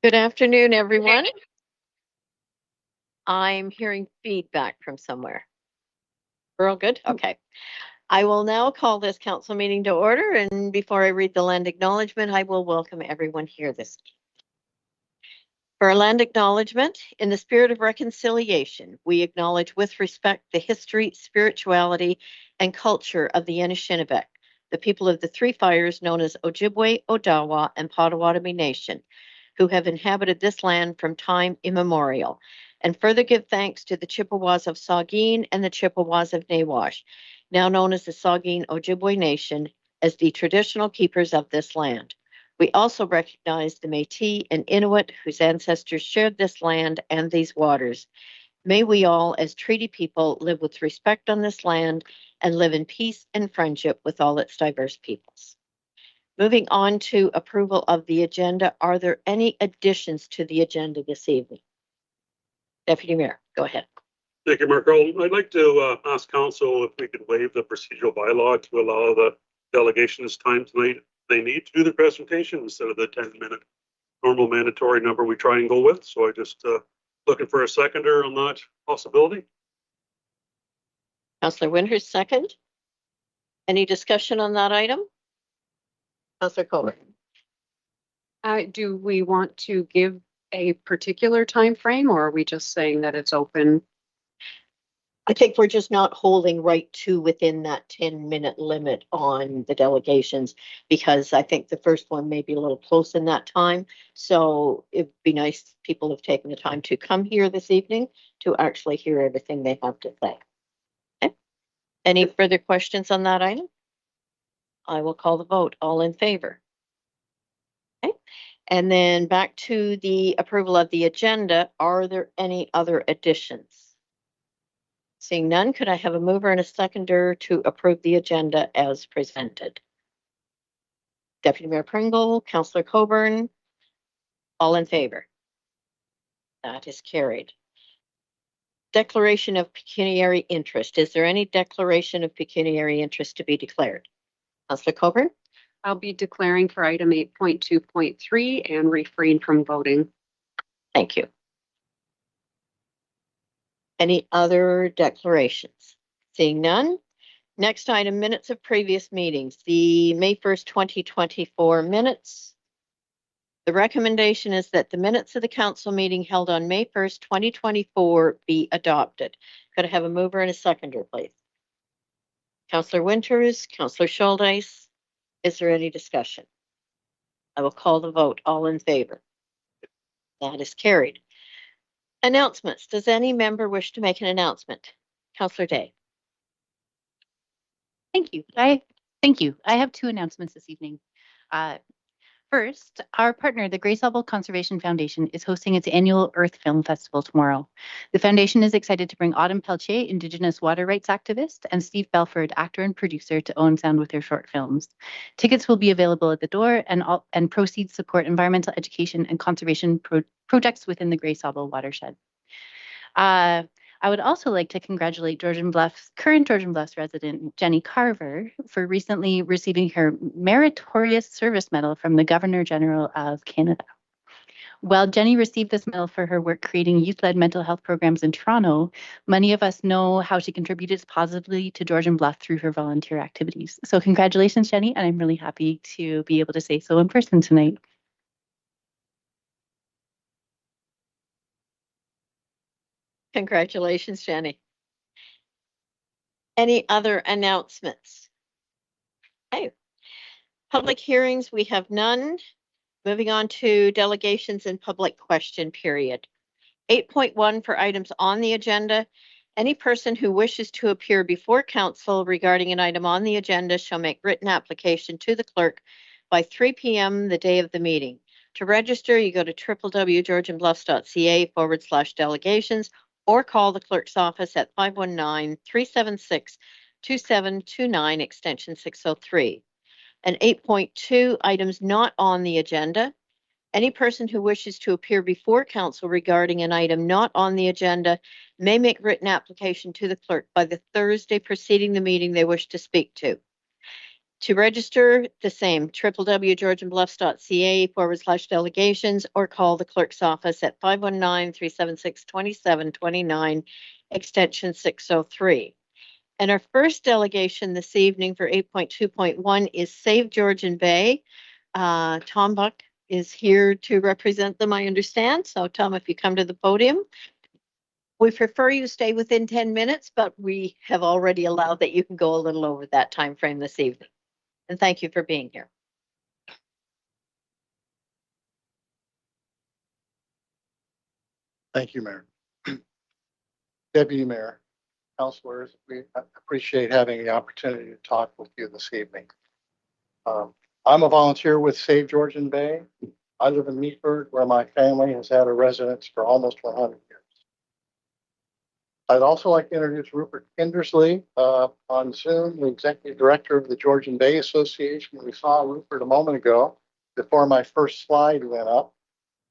Good afternoon, everyone. I'm hearing feedback from somewhere. We're all good? Okay. I will now call this council meeting to order, and before I read the land acknowledgement, I will welcome everyone here this evening. For our land acknowledgement, in the spirit of reconciliation, we acknowledge with respect the history, spirituality, and culture of the Anishinaabe, the people of the Three Fires known as Ojibwe, Odawa, and Potawatomi Nation, who have inhabited this land from time immemorial, and further give thanks to the Chippewas of Saugeen and the Chippewas of Nawash, now known as the Saugeen Ojibwe Nation, as the traditional keepers of this land. We also recognize the Métis and Inuit whose ancestors shared this land and these waters. May we all, as treaty people, live with respect on this land and live in peace and friendship with all its diverse peoples. Moving on to approval of the agenda, are there any additions to the agenda this evening? Deputy Mayor, go ahead. Thank you, Marco. I'd like to ask council if we could waive the procedural bylaw to allow the delegations time tonight they need to do the presentation instead of the 10-minute normal mandatory number we try and go with. So I just looking for a seconder on that possibility. Councillor Winters, second. Any discussion on that item? Councillor Colbert. Do we want to give a particular time frame, or are we just saying that it's open? I think we're just not holding right to within that 10-minute limit on the delegations, because I think the first one may be a little close in that time. So it'd be nice if people have taken the time to come here this evening to actually hear everything they have to say. Okay. Any further questions on that item? I will call the vote. All in favor? Okay. And then back to the approval of the agenda. Are there any other additions? Seeing none, could I have a mover and a seconder to approve the agenda as presented? Deputy Mayor Pringle, Councillor Coburn, all in favor? That is carried. Declaration of pecuniary interest. Is there any declaration of pecuniary interest to be declared? Councillor Coburn? I'll be declaring for item 8.2.3 and refrain from voting. Thank you. Any other declarations? Seeing none. Next item, minutes of previous meetings. The May 1st, 2024 minutes. The recommendation is that the minutes of the council meeting held on May 1st, 2024 be adopted. Could I have a mover and a seconder, please? Councillor Winters, Councillor Schuldeis. Is there any discussion? I will call the vote. All in favor? That is carried. Announcements. Does any member wish to make an announcement? Councillor Day. Thank you. I have two announcements this evening. First, our partner, the Grace Hubble Conservation Foundation, is hosting its annual Earth Film Festival tomorrow. The foundation is excited to bring Autumn Peltier, Indigenous water rights activist, and Steve Belford, actor and producer, to Owen Sound with their short films. Tickets will be available at the door, and proceeds support environmental education and conservation projects within the Grace Hubble watershed. I would also like to congratulate current Georgian Bluffs resident, Jenny Carver, for recently receiving her Meritorious Service Medal from the Governor General of Canada. While Jenny received this medal for her work creating youth-led mental health programs in Toronto, many of us know how she contributed positively to Georgian Bluff through her volunteer activities. So congratulations, Jenny, and I'm really happy to be able to say so in person tonight. Congratulations, Jenny. Any other announcements? Okay. Public hearings, we have none. Moving on to delegations and public question period. 8.1 for items on the agenda. Any person who wishes to appear before council regarding an item on the agenda shall make written application to the clerk by 3 p.m. the day of the meeting. To register, you go to www.georgianbluffs.ca/delegations or call the clerk's office at 519-376-2729 extension 603. And 8.2, items not on the agenda. Any person who wishes to appear before council regarding an item not on the agenda may make written application to the clerk by the Thursday preceding the meeting they wish to speak to. To register, the same, www.georgianbluffs.ca/delegations, or call the clerk's office at 519-376-2729, extension 603. And our first delegation this evening for 8.2.1 is Save Georgian Bay. Tom Buck is here to represent them, I understand. So Tom, if you come to the podium. We prefer you stay within 10 minutes, but we have already allowed that you can go a little over that time frame this evening. And thank you for being here. Thank you, Mayor. Deputy Mayor, councilors, we appreciate having the opportunity to talk with you this evening. I'm a volunteer with Save Georgian Bay. I live in Meaford, where my family has had a residence for almost 100 years. I'd also like to introduce Rupert Kindersley on Zoom, the Executive Director of the Georgian Bay Association. We saw Rupert a moment ago before my first slide went up.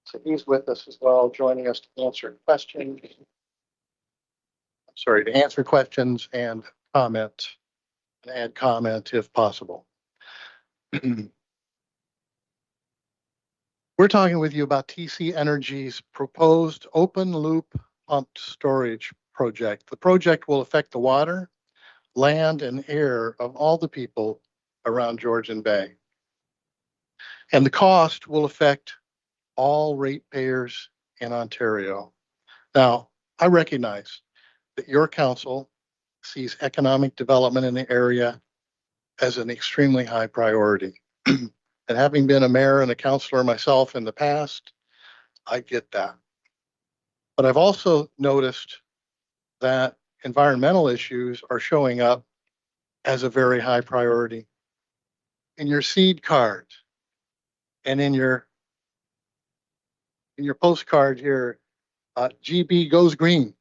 So he's with us as well, joining us to answer questions. To answer questions and comment, and add comment if possible. We're talking with you about TC Energy's proposed open loop pumped storage project. The project will affect the water, land, and air of all the people around Georgian Bay. And the cost will affect all ratepayers in Ontario. Now, I recognize that your council sees economic development in the area as an extremely high priority. And having been a mayor and a councillor myself in the past, I get that. But I've also noticed that environmental issues are showing up as a very high priority. In your seed card and in your postcard here, GB goes green.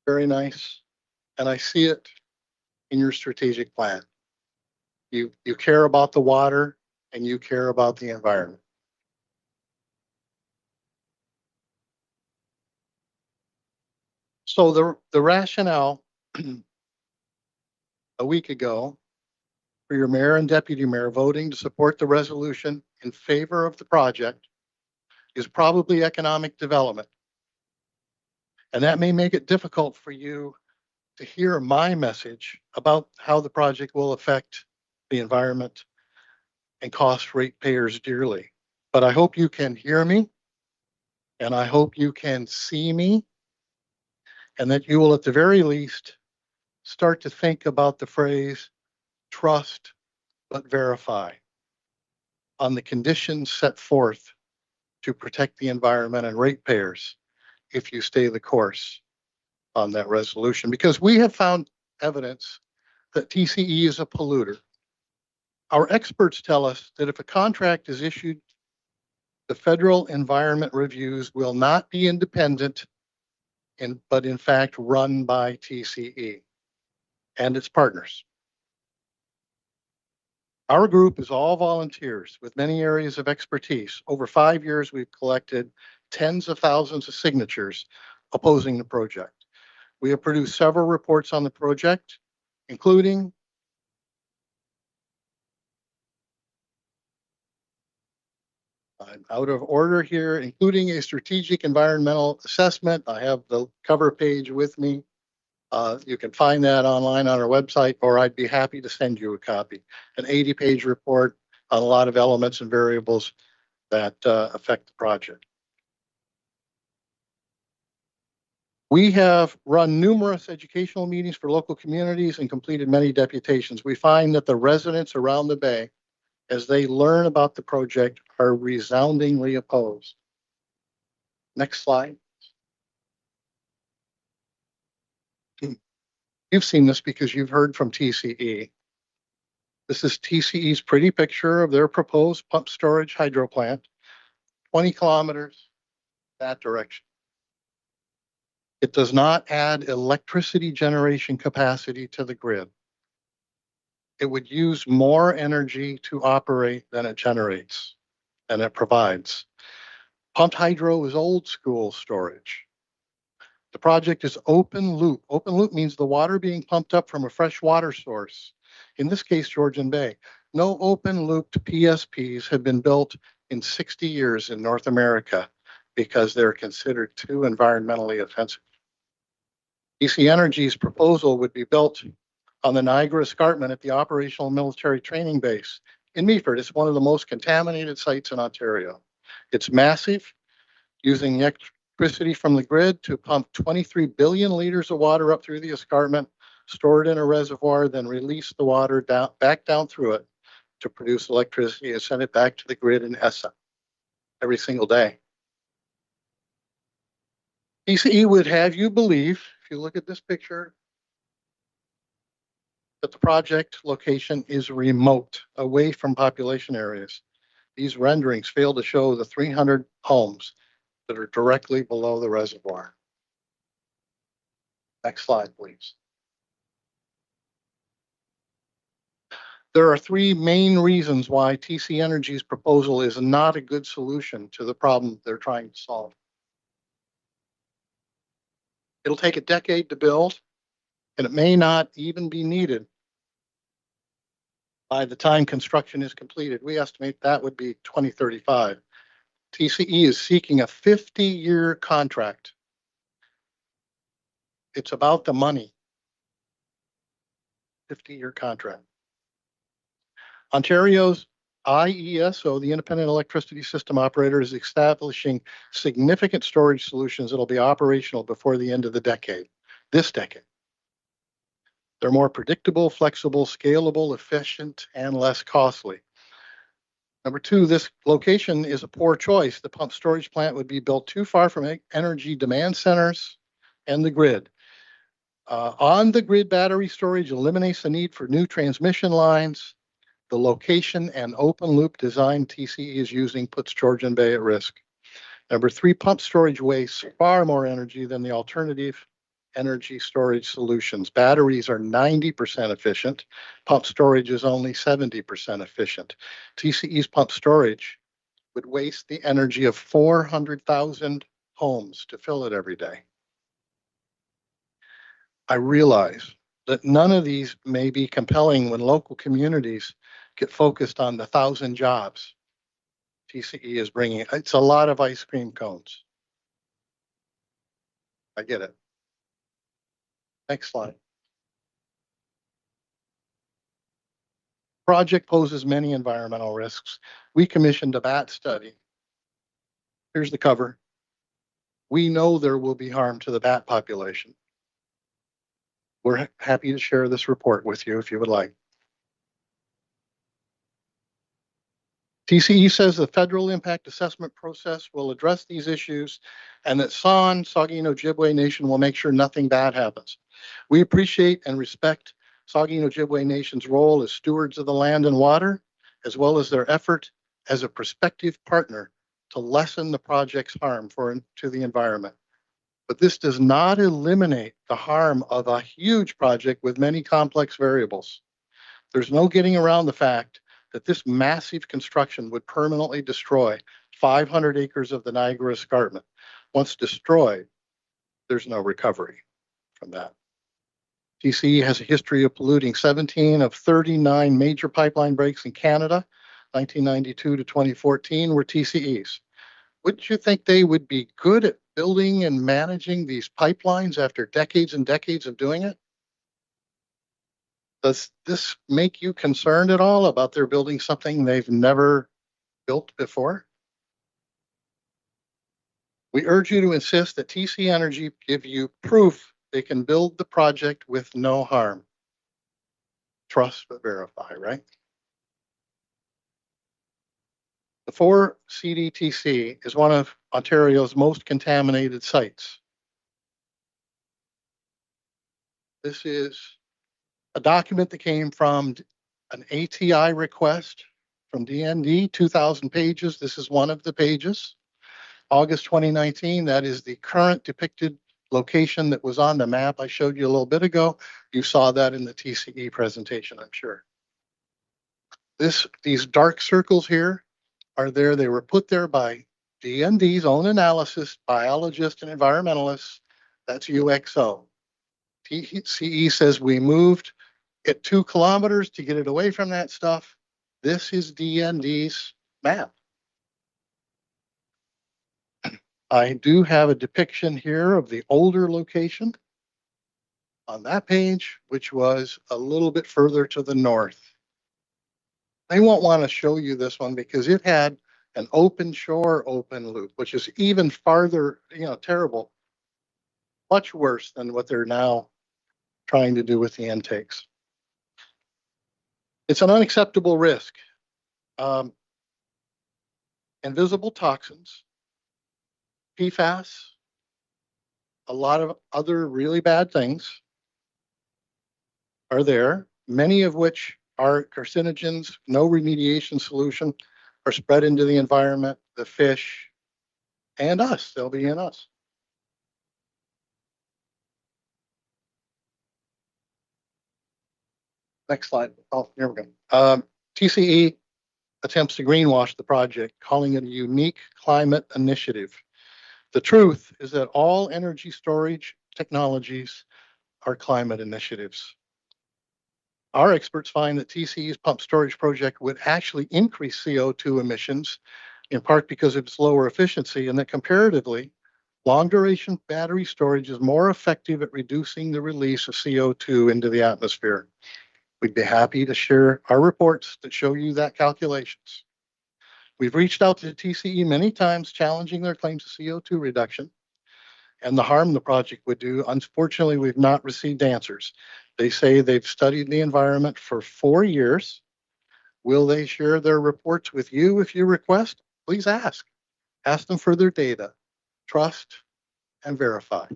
Very nice. And I see it in your strategic plan. You care about the water and you care about the environment. So the rationale a week ago for your mayor and deputy mayor voting to support the resolution in favor of the project is probably economic development. And that may make it difficult for you to hear my message about how the project will affect the environment and cost ratepayers dearly. But I hope you can hear me, and I hope you can see me, and that you will at the very least start to think about the phrase trust but verify on the conditions set forth to protect the environment and ratepayers if you stay the course on that resolution. Because we have found evidence that TCE is a polluter. Our experts tell us that if a contract is issued, the federal environment reviews will not be independent, but in fact run by TCE and its partners. Our group is all volunteers with many areas of expertise. Over 5 years, we've collected tens of thousands of signatures opposing the project. We have produced several reports on the project, including I'm out of order here, including a strategic environmental assessment. I have the cover page with me. You can find that online on our website, or I'd be happy to send you a copy. An 80-page report on a lot of elements and variables that affect the project. We have run numerous educational meetings for local communities and completed many deputations. We find that the residents around the Bay, as they learn about the project, are resoundingly opposed. Next slide. You've seen this because you've heard from TCE. This is TCE's pretty picture of their proposed pump storage hydro plant, 20 kilometers that direction. It does not add electricity generation capacity to the grid. It would use more energy to operate than it generates and it provides. Pumped hydro is old school storage. The project is open loop. Open loop means the water being pumped up from a fresh water source, in this case, Georgian Bay, No open looped PSPs have been built in 60 years in North America because they're considered too environmentally offensive. TC Energy's proposal would be built on the Niagara Escarpment at the Operational Military Training Base in Meaford. It's one of the most contaminated sites in Ontario. It's massive, using electricity from the grid to pump 23 billion liters of water up through the escarpment, store it in a reservoir, then release the water back down through it to produce electricity and send it back to the grid in ESSA every single day. TCE would have you believe, if you look at this picture, that the project location is remote, away from population areas. These renderings fail to show the 300 homes that are directly below the reservoir. Next slide, please. There are three main reasons why TC Energy's proposal is not a good solution to the problem they're trying to solve. It'll take a decade to build, and it may not even be needed by the time construction is completed. We estimate that would be 2035. TCE is seeking a 50-year contract. It's about the money. 50-year contract. Ontario's IESO, the Independent Electricity System Operator, is establishing significant storage solutions that will be operational before the end of the decade, this decade. They're more predictable, flexible, scalable, efficient, and less costly. Number two, this location is a poor choice. The pump storage plant would be built too far from energy demand centers and the grid. On the grid battery storage eliminates the need for new transmission lines. The location and open loop design TCE is using puts Georgian Bay at risk. Number three, pump storage wastes far more energy than the alternative energy storage solutions. Batteries are 90% efficient. Pump storage is only 70% efficient. TCE's pump storage would waste the energy of 400,000 homes to fill it every day. I realize that none of these may be compelling when local communities get focused on the 1,000 jobs TCE is bringing. It's a lot of ice cream cones. I get it. Next slide. Project poses many environmental risks. We commissioned a bat study. Here's the cover. We know there will be harm to the bat population. We're happy to share this report with you if you would like. TCE says the federal impact assessment process will address these issues and that Saugeen Ojibwe Nation will make sure nothing bad happens. We appreciate and respect Saugeen Ojibwe Nation's role as stewards of the land and water, as well as their effort as a prospective partner to lessen the project's harm to the environment. But this does not eliminate the harm of a huge project with many complex variables. There's no getting around the fact that this massive construction would permanently destroy 500 acres of the Niagara Escarpment. Once destroyed, there's no recovery from that. TCE has a history of polluting 17 of 39 major pipeline breaks in Canada. 1992 to 2014 were TCE's. Wouldn't you think they would be good at building and managing these pipelines after decades and decades of doing it? Does this make you concerned at all about their building something they've never built before? We urge you to insist that TC Energy give you proof they can build the project with no harm. Trust but verify, right? The 4 CDTC is one of Ontario's most contaminated sites. This is a document that came from an ATI request from DND, 2,000 pages. This is one of the pages. August 2019, that is the current depicted location that was on the map I showed you a little bit ago. You saw that in the TCE presentation, I'm sure. These dark circles here are there. They were put there by DND's own analysis, biologists and environmentalists. That's UXO. TCE says we moved it 2 kilometers to get it away from that stuff. This is DND's map. I do have a depiction here of the older location on that page, which was a little bit further to the north. They won't want to show you this one because it had an open shore open loop, which is even farther, terrible, much worse than what they're now trying to do with the intakes. It's an unacceptable risk. Invisible toxins, PFAS, a lot of other really bad things are there, many of which are carcinogens. No remediation solution are spread into the environment, the fish, and us. They'll be in us. Next slide. Oh, here we go. TCE attempts to greenwash the project, calling it a unique climate initiative. The truth is that all energy storage technologies are climate initiatives. Our experts find that TCE's pump storage project would actually increase CO2 emissions, in part because of its lower efficiency, and that comparatively, long duration battery storage is more effective at reducing the release of CO2 into the atmosphere. We'd be happy to share our reports that show you that calculations. We've reached out to TCE many times challenging their claims of CO2 reduction and the harm the project would do. Unfortunately, we've not received answers. They say they've studied the environment for 4 years. Will they share their reports with you if you request? Please ask. Ask them for their data. Trust and verify.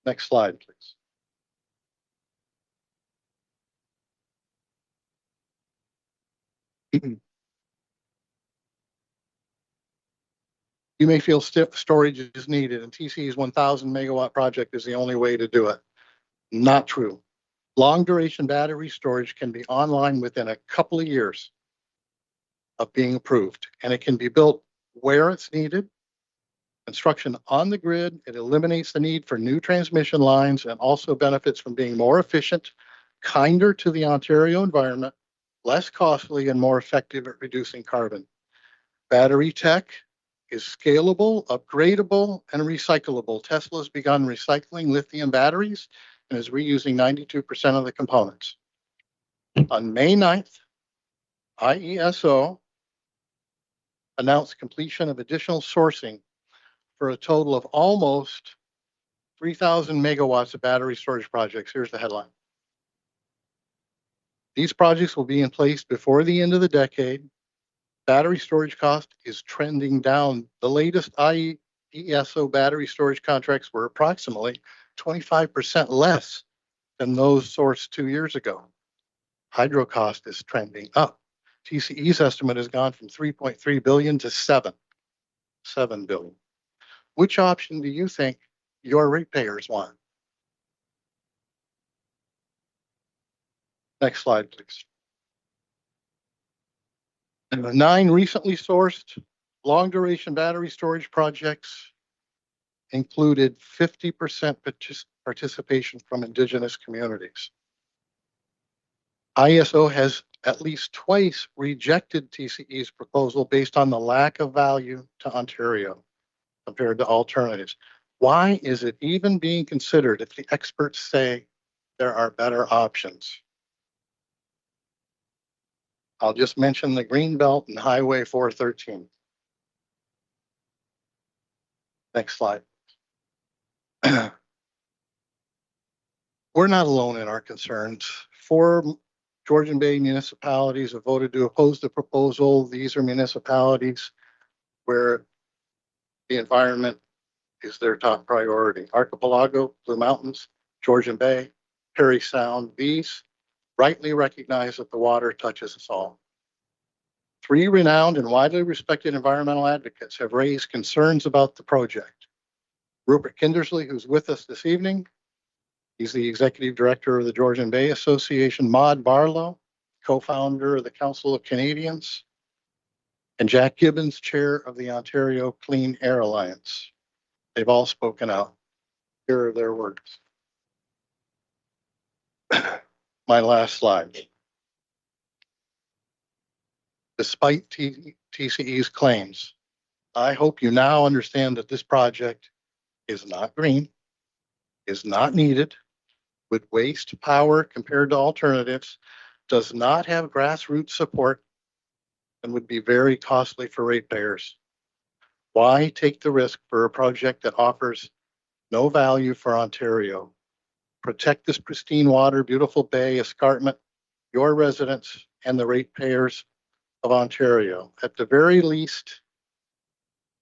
Next slide, please. You may feel storage is needed, and TCE's 1,000 megawatt project is the only way to do it. Not true. Long duration battery storage can be online within a couple of years of being approved, and it can be built where it's needed. Construction on the grid, it eliminates the need for new transmission lines and also benefits from being more efficient, kinder to the Ontario environment, less costly, and more effective at reducing carbon. Battery tech is scalable, upgradable, and recyclable. Tesla's begun recycling lithium batteries and is reusing 92% of the components. On May 9th, IESO announced completion of additional sourcing for a total of almost 3,000 megawatts of battery storage projects. Here's the headline. These projects will be in place before the end of the decade. Battery storage cost is trending down. The latest IESO battery storage contracts were approximately 25% less than those sourced 2 years ago. Hydro cost is trending up. TCE's estimate has gone from 3.3 billion to 7 billion. Which option do you think your ratepayers want? Next slide, please. And the 9 recently sourced long duration battery storage projects included 50% participation from Indigenous communities. IESO has at least twice rejected TCE's proposal based on the lack of value to Ontario compared to alternatives. Why is it even being considered if the experts say there are better options? I'll just mention the Greenbelt and Highway 413. Next slide. We're not alone in our concerns. 4 Georgian Bay municipalities have voted to oppose the proposal. These are municipalities where the environment is their top priority. Archipelago, Blue Mountains, Georgian Bay, Parry Sound. These rightly recognize that the water touches us all. 3 renowned and widely respected environmental advocates have raised concerns about the project. Rupert Kindersley, who's with us this evening, he's the executive director of the Georgian Bay Association. Maud Barlow, co-founder of the Council of Canadians, and Jack Gibbons, chair of the Ontario Clean Air Alliance. They've all spoken out. Here are their words. My last slide. despite TCE's claims. I hope you now understand that this project is not green, is not needed, would waste power compared to alternatives, does not have grassroots support, and would be very costly for ratepayers. Why take the risk for a project that offers no value for Ontario? Protect this pristine water, beautiful bay, escarpment, your residents, and the ratepayers of Ontario. At the very least,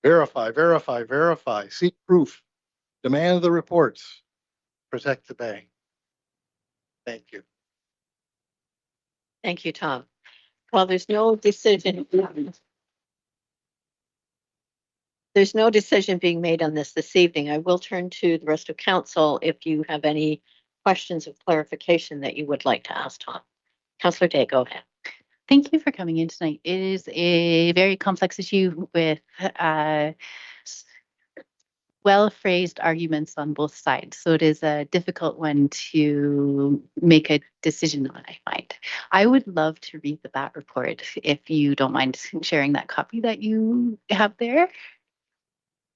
verify, seek proof, demand the reports, protect the bay. Thank you. Thank you, Tom. Well, there's no decision being made on this evening. I will turn to the rest of council if you have any questions of clarification that you would like to ask Tom. Councillor Day, go ahead. Thank you for coming in tonight. It is a very complex issue with well-phrased arguments on both sides. So it is a difficult one to make a decision on, I find. I would love to read the BAT report if you don't mind sharing that copy that you have there.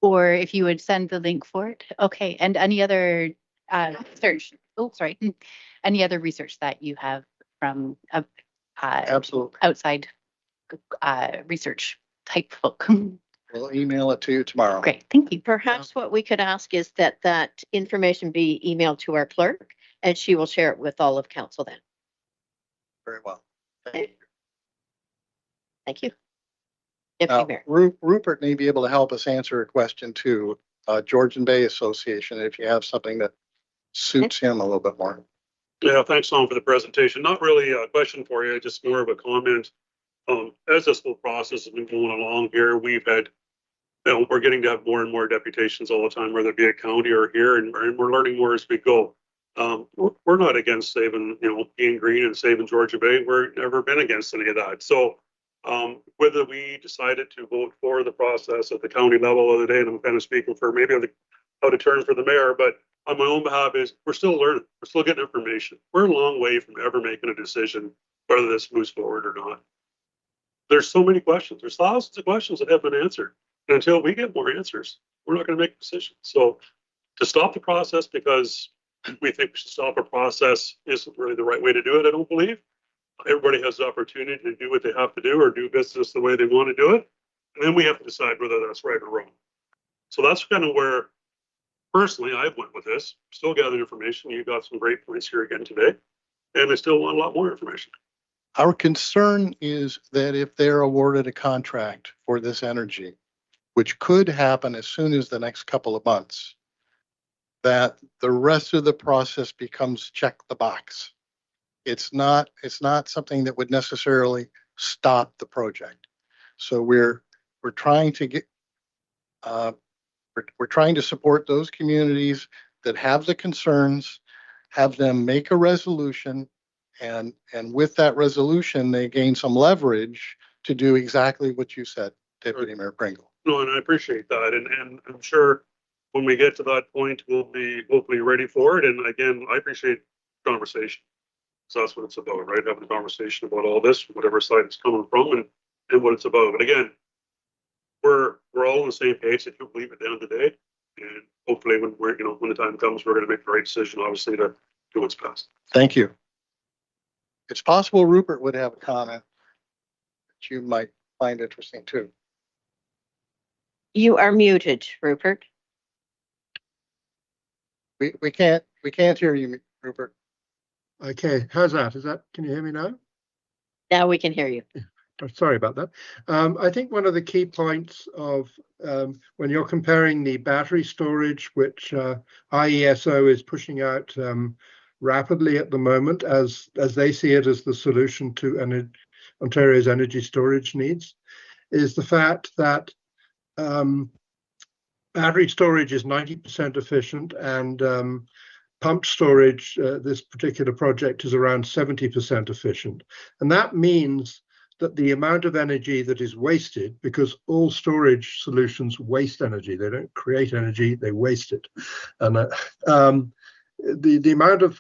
Or if you would send the link for it. Okay, and any other research, any other research that you have from Absolutely. outside research type folk. We'll email it to you tomorrow. Great, thank you. Perhaps what we could ask is that that information be emailed to our clerk and she will share it with all of council then. Very well. Thank you. Thank you. Deputy Now, Mayor. Rupert may be able to help us answer a question too. Georgian Bay Association, if you have something that suits him a little bit more. Yeah, thanks, Tom, for the presentation. Not really a question for you, just more of a comment. As this whole process has been going along here, we've had, we're getting to have more and more deputations all the time, whether it be a county or here, and we're learning more as we go. We're not against saving, being green and saving Georgian Bay. We're never been against any of that. So whether we decided to vote for the process at the county level the other day, and I'm kind of speaking for maybe out of turn for the mayor, but on my own behalf is we're still learning, we're still getting information. We're a long way from ever making a decision whether this moves forward or not. There's so many questions. There's thousands of questions that haven't been answered. And until we get more answers, we're not going to make a decision. So to stop the process because we think we should stop a process isn't really the right way to do it, I don't believe. Everybody has the opportunity to do what they have to do or do business the way they want to do it. And then we have to decide whether that's right or wrong. So that's kind of where personally I went with this. Still gathering information. You got some great points here again today. And I still want a lot more information. Our concern is that if they're awarded a contract for this energy, which could happen as soon as the next couple of months, that the rest of the process becomes check the box. It's not something that would necessarily stop the project. So we're trying to get we're trying to support those communities that have the concerns, have them make a resolution, and with that resolution, they gain some leverage to do exactly what you said, Deputy Mayor Pringle. No, and I appreciate that. And I'm sure when we get to that point, we'll be hopefully ready for it. And again, I appreciate conversation. So that's what it's about, right? Having a conversation about all this, whatever side it's coming from and what it's about. But again, we're all on the same page, I do believe, at the end of the day. And hopefully when when the time comes, we're going to make the right decision, obviously, to do what's best. Thank you. It's possible Rupert would have a comment that you might find interesting too. You are muted, Rupert. We can't hear you, Rupert. Okay, how's that? Can you hear me now? Now we can hear you. Sorry about that. I think one of the key points of when you're comparing the battery storage, which IESO is pushing out rapidly at the moment, as they see it as the solution to Ontario's energy storage needs, is the fact that battery storage is 90% efficient and pumped storage, this particular project, is around 70% efficient. And that means that the amount of energy that is wasted, because all storage solutions waste energy, they don't create energy, they waste it. And the amount of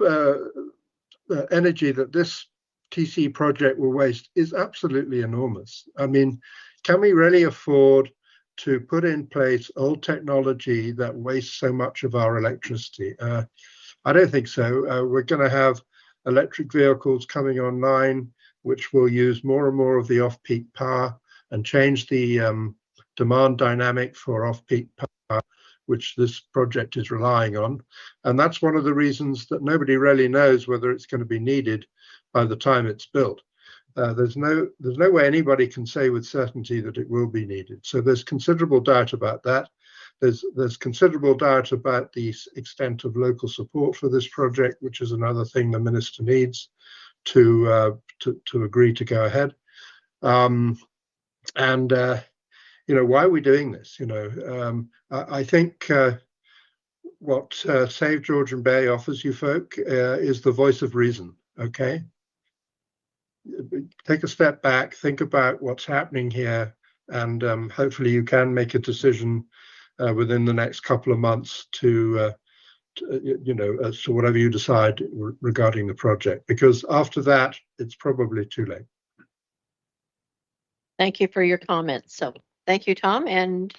energy that this TC project will waste is absolutely enormous. I mean, can we really afford to put in place old technology that wastes so much of our electricity? I don't think so. We're going to have electric vehicles coming online, which will use more and more of the off-peak power and change the demand dynamic for off-peak power, which this project is relying on. And that's one of the reasons that nobody really knows whether it's going to be needed by the time it's built. There's no way anybody can say with certainty that it will be needed. So there's considerable doubt about that. There's considerable doubt about the extent of local support for this project, which is another thing the minister needs to agree to go ahead. You know, why are we doing this? You know, I think what Save Georgian Bay offers you folk is the voice of reason. Okay, take a step back, think about what's happening here, and hopefully you can make a decision within the next couple of months to you know, as to whatever you decide regarding the project, because after that, it's probably too late. Thank you for your comments. So thank you, Tom, and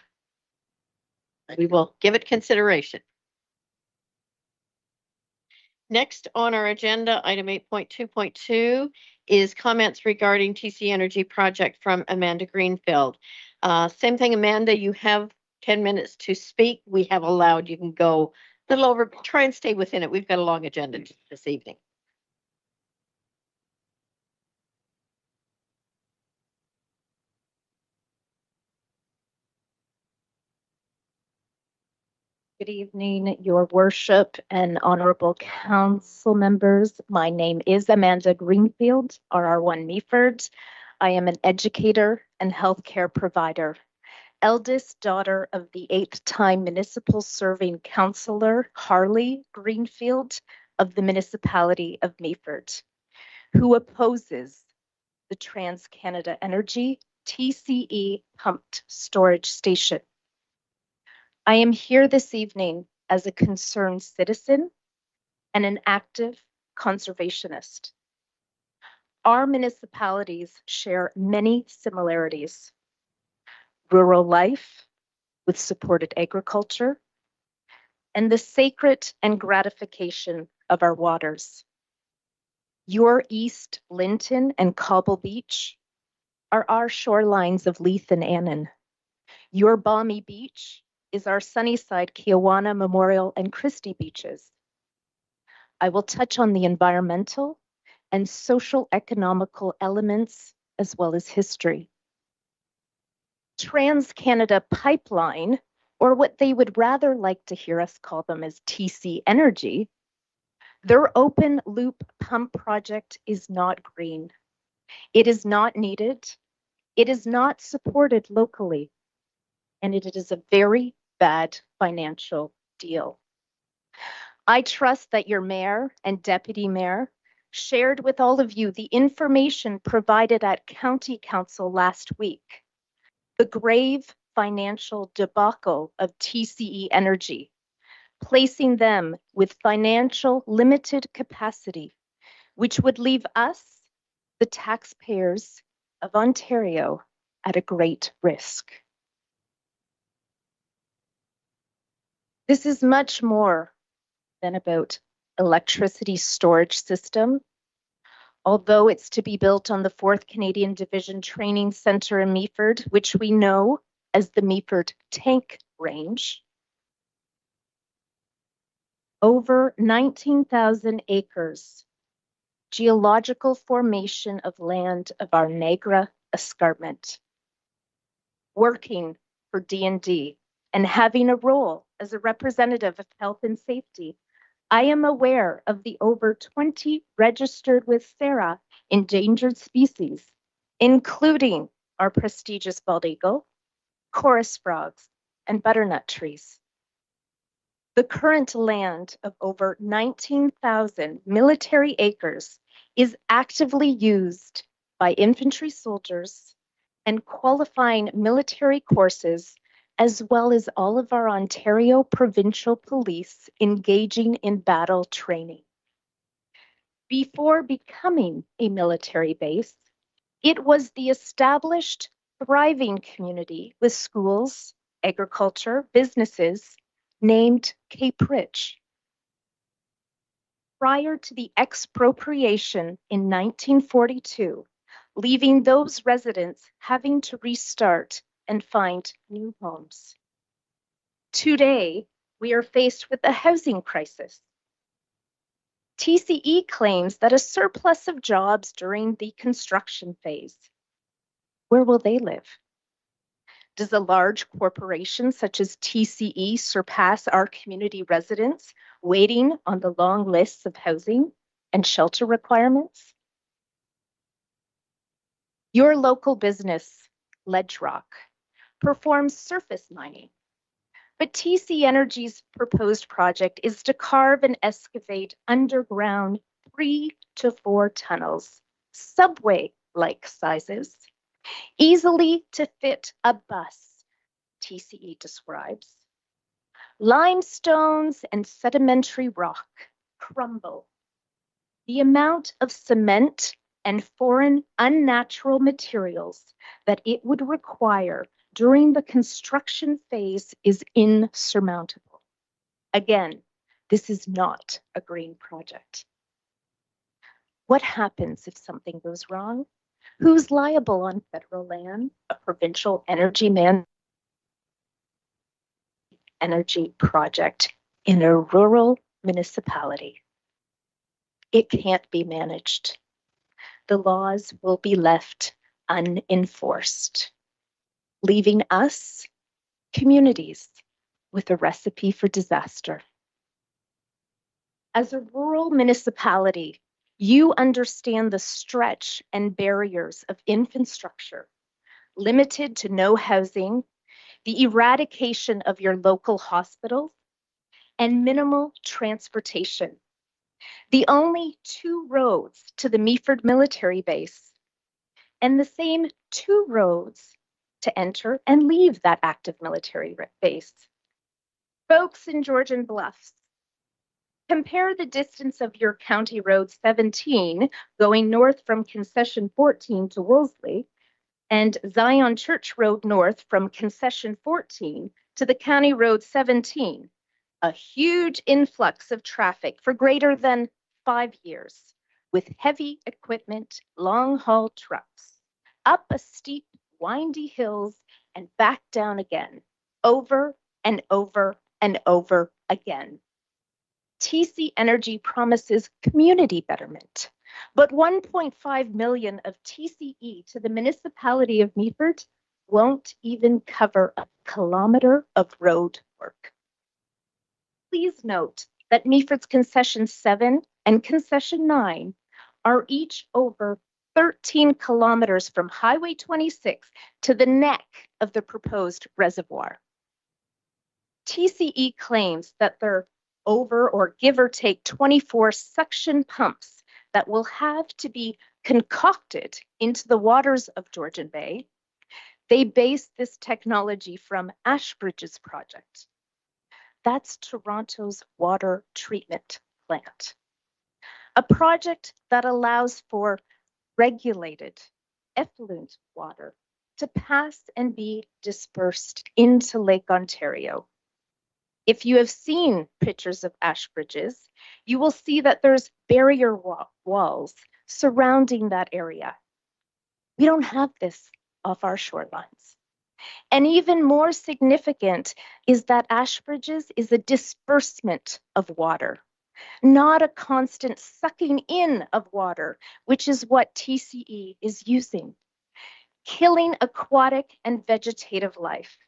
we will give it consideration. Next on our agenda, item 8.2.2 is comments regarding TC Energy project from Amanda Greenfield. Same thing, Amanda, you have 10 minutes to speak. We have allowed, you can go a little over, try and stay within it. We've got a long agenda this evening. Good evening, Your Worship and honorable council members. My name is Amanda Greenfield, RR1 Meaford. I am an educator and healthcare provider, eldest daughter of the 8th-time municipal serving councillor Harley Greenfield of the municipality of Meaford, who opposes the TransCanada Energy TCE pumped storage station. I am here this evening as a concerned citizen and an active conservationist. Our municipalities share many similarities: rural life with supported agriculture, and the sacred and gratification of our waters. Your East Linton and Cobble Beach are our shorelines of Leith and Annan. Your Balmy Beach is our Sunnyside, Kiawana, Memorial, and Christie beaches. I will touch on the environmental and social economical elements as well as history. TransCanada Pipeline, or what they would rather like to hear us call them as TC Energy, their open loop pump project is not green. It is not needed. It is not supported locally. And it is a very bad financial deal. I trust that your mayor and deputy mayor shared with all of you the information provided at County Council last week. The grave financial debacle of TCE Energy, placing them with financial limited capacity, which would leave us, the taxpayers of Ontario, at a great risk. This is much more than about electricity storage system. Although it's to be built on the 4th Canadian Division Training Centre in Meaford, which we know as the Meaford Tank Range. Over 19,000 acres, geological formation of land of our Niagara Escarpment. Working for D&D and having a role as a representative of health and safety, I am aware of the over 20 registered with SARA endangered species, including our prestigious bald eagle, chorus frogs, and butternut trees. The current land of over 19,000 military acres is actively used by infantry soldiers and qualifying military courses, as well as all of our Ontario provincial police engaging in battle training. Before becoming a military base, it was the established, thriving community with schools, agriculture, businesses named Cape Ridge. Prior to the expropriation in 1942, leaving those residents having to restart and find new homes. Today, we are faced with a housing crisis. TCE claims that a surplus of jobs during the construction phase. Where will they live? Does a large corporation such as TCE surpass our community residents waiting on the long lists of housing and shelter requirements? Your local business, LedgeRock, performs surface mining, but TC Energy's proposed project is to carve and excavate underground 3 to 4 tunnels, subway-like sizes, easily to fit a bus, TCE describes. Limestones and sedimentary rock crumble. The amount of cement and foreign unnatural materials that it would require during the construction phase is insurmountable. Again, this is not a green project. What happens if something goes wrong? Who's liable on federal land? A provincial energy project in a rural municipality. It can't be managed. The laws will be left unenforced, leaving us, communities, with a recipe for disaster. As a rural municipality, you understand the stretch and barriers of infrastructure, limited to no housing, the eradication of your local hospitals, and minimal transportation. The only 2 roads to the Meaford military base, and the same 2 roads to enter and leave that active military base. Folks in Georgian Bluffs, compare the distance of your County Road 17 going north from Concession 14 to Wolseley and Zion Church Road north from Concession 14 to the County Road 17. A huge influx of traffic for greater than 5 years with heavy equipment, long-haul trucks, up a steep, windy hills and back down again, over and over and over again. TC Energy promises community betterment, but 1.5 million of TCE to the municipality of Meaford won't even cover a kilometer of road work. Please note that Meaford's Concession 7 and Concession 9 are each over 13 kilometers from Highway 26 to the neck of the proposed reservoir. TCE claims that they're over or give or take 24 suction pumps that will have to be concocted into the waters of Georgian Bay. They base this technology from Ashbridge's project. That's Toronto's water treatment plant. A project that allows for regulated effluent water to pass and be dispersed into Lake Ontario. If you have seen pictures of Ashbridge's, you will see that there's barrier walls surrounding that area. We don't have this off our shorelines. And even more significant is that Ashbridge's is a disbursement of water, not a constant sucking in of water, which is what TCE is using, killing aquatic and vegetative life.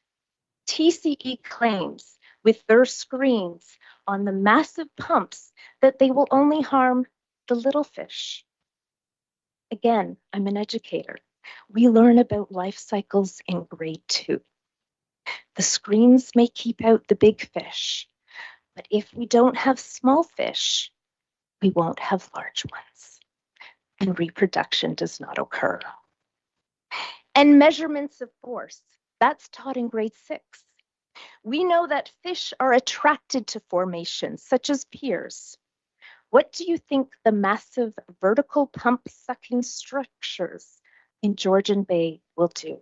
TCE claims with their screens on the massive pumps that they will only harm the little fish. Again, I'm an educator. We learn about life cycles in grade 2. The screens may keep out the big fish, but if we don't have small fish, we won't have large ones, and reproduction does not occur. And measurements of force, that's taught in grade 6. We know that fish are attracted to formations such as piers. What do you think the massive vertical pump sucking structures in Georgian Bay will do?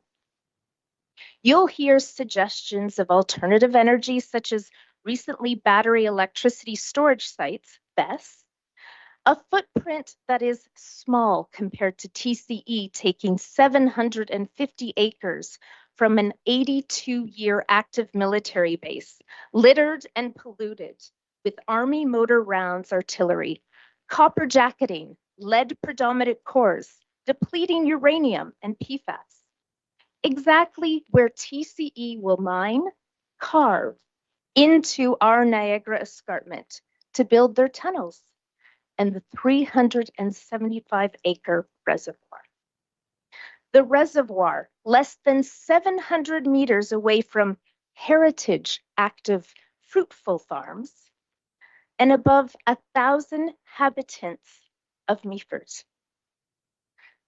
You'll hear suggestions of alternative energy, such as recently battery electricity storage sites, BESS, a footprint that is small compared to TCE taking 750 acres from an 82-year active military base, littered and polluted with Army motor rounds artillery, copper jacketing, lead predominant cores, depleting uranium and PFAS. Exactly where TCE will mine, carve into our Niagara Escarpment to build their tunnels and the 375-acre reservoir. The reservoir, less than 700 meters away from heritage active fruitful farms, and above 1,000 habitants of Meaford.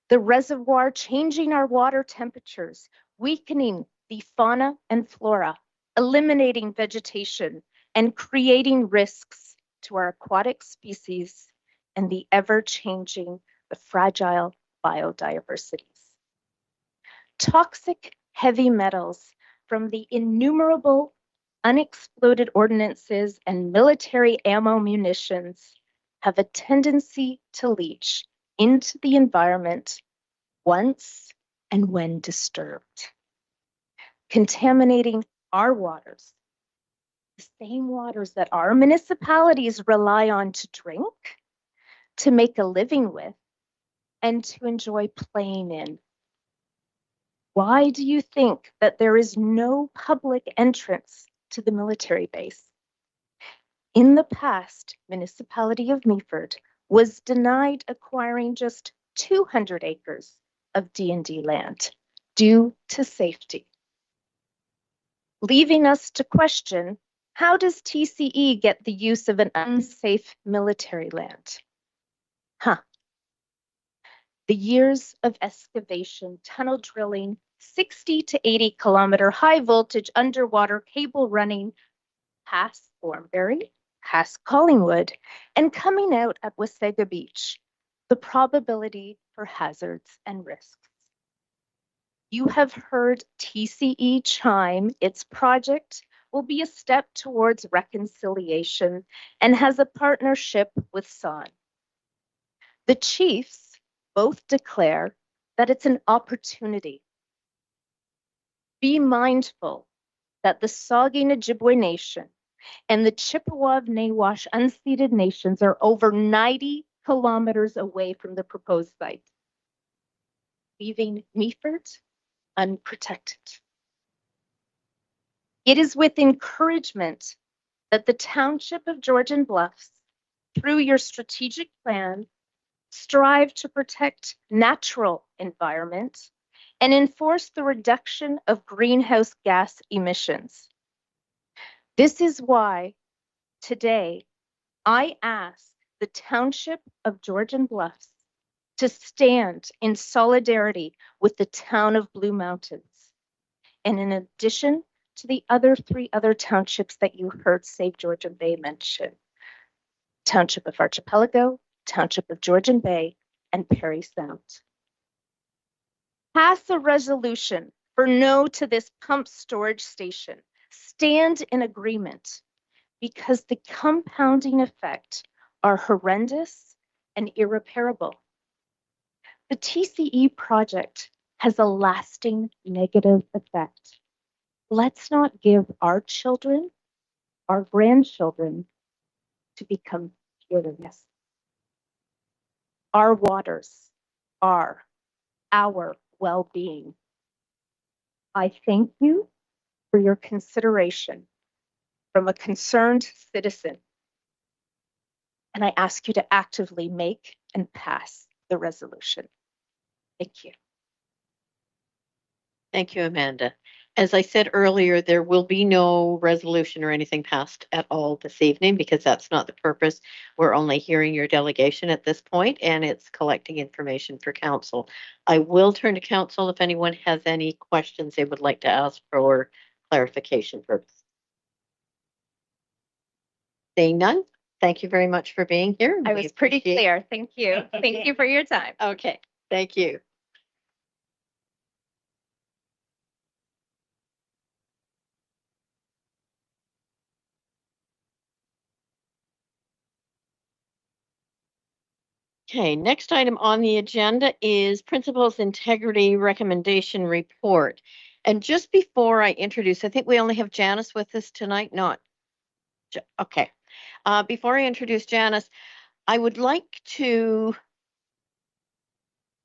The reservoir changing our water temperatures, weakening the fauna and flora, eliminating vegetation, and creating risks to our aquatic species and the ever-changing, the fragile biodiversities. Toxic heavy metals from the innumerable unexploded ordnances and military ammo munitions have a tendency to leach into the environment once and when disturbed, contaminating our waters, the same waters that our municipalities rely on to drink, to make a living with, and to enjoy playing in. Why do you think that there is no public entrance to the military base? In the past, municipality of Meaford was denied acquiring just 200 acres of D&D land due to safety, leaving us to question, how does TCE get the use of an unsafe military land? The years of excavation, tunnel drilling, 60 to 80 kilometer high voltage underwater cable running past Thornbury, past Collingwood, and coming out at Wasaga Beach, the probability for hazards and risks. You have heard TCE chime its project will be a step towards reconciliation and has a partnership with SON. The chiefs both declare that it's an opportunity. Be mindful that the Saugeen Ojibwe Nation and the Chippewa-Nawash unceded nations are over 90 kilometers away from the proposed site, leaving Meaford unprotected. It is with encouragement that the Township of Georgian Bluffs, through your strategic plan, strive to protect natural environment and enforce the reduction of greenhouse gas emissions. This is why today I ask the Township of Georgian Bluffs to stand in solidarity with the town of Blue Mountains. And in addition to the three other townships that you heard Save Georgian Bay mention, Township of Archipelago, Township of Georgian Bay, and Parry Sound. Pass a resolution for no to this pump storage station. Stand in agreement because the compounding effect are horrendous and irreparable. The TCE project has a lasting negative effect. Let's not give our children, our grandchildren, to become fearless. Our waters are our well-being. I thank you for your consideration from a concerned citizen, and I ask you to actively make and pass the resolution. Thank you. Thank you, Amanda. As I said earlier, there will be no resolution or anything passed at all this evening because that's not the purpose. We're only hearing your delegation at this point, and it's collecting information for council. I will turn to council if anyone has any questions they would like to ask for clarification purposes. Seeing none, thank you very much for being here. I We was pretty appreciate- clear. Thank you. Thank you for your time. Okay, thank you. Okay, next item on the agenda is Principals Integrity Recommendation Report. And just before I introduce, I think we only have Janice with us tonight, not? Okay. Before I introduce Janice, I would like to,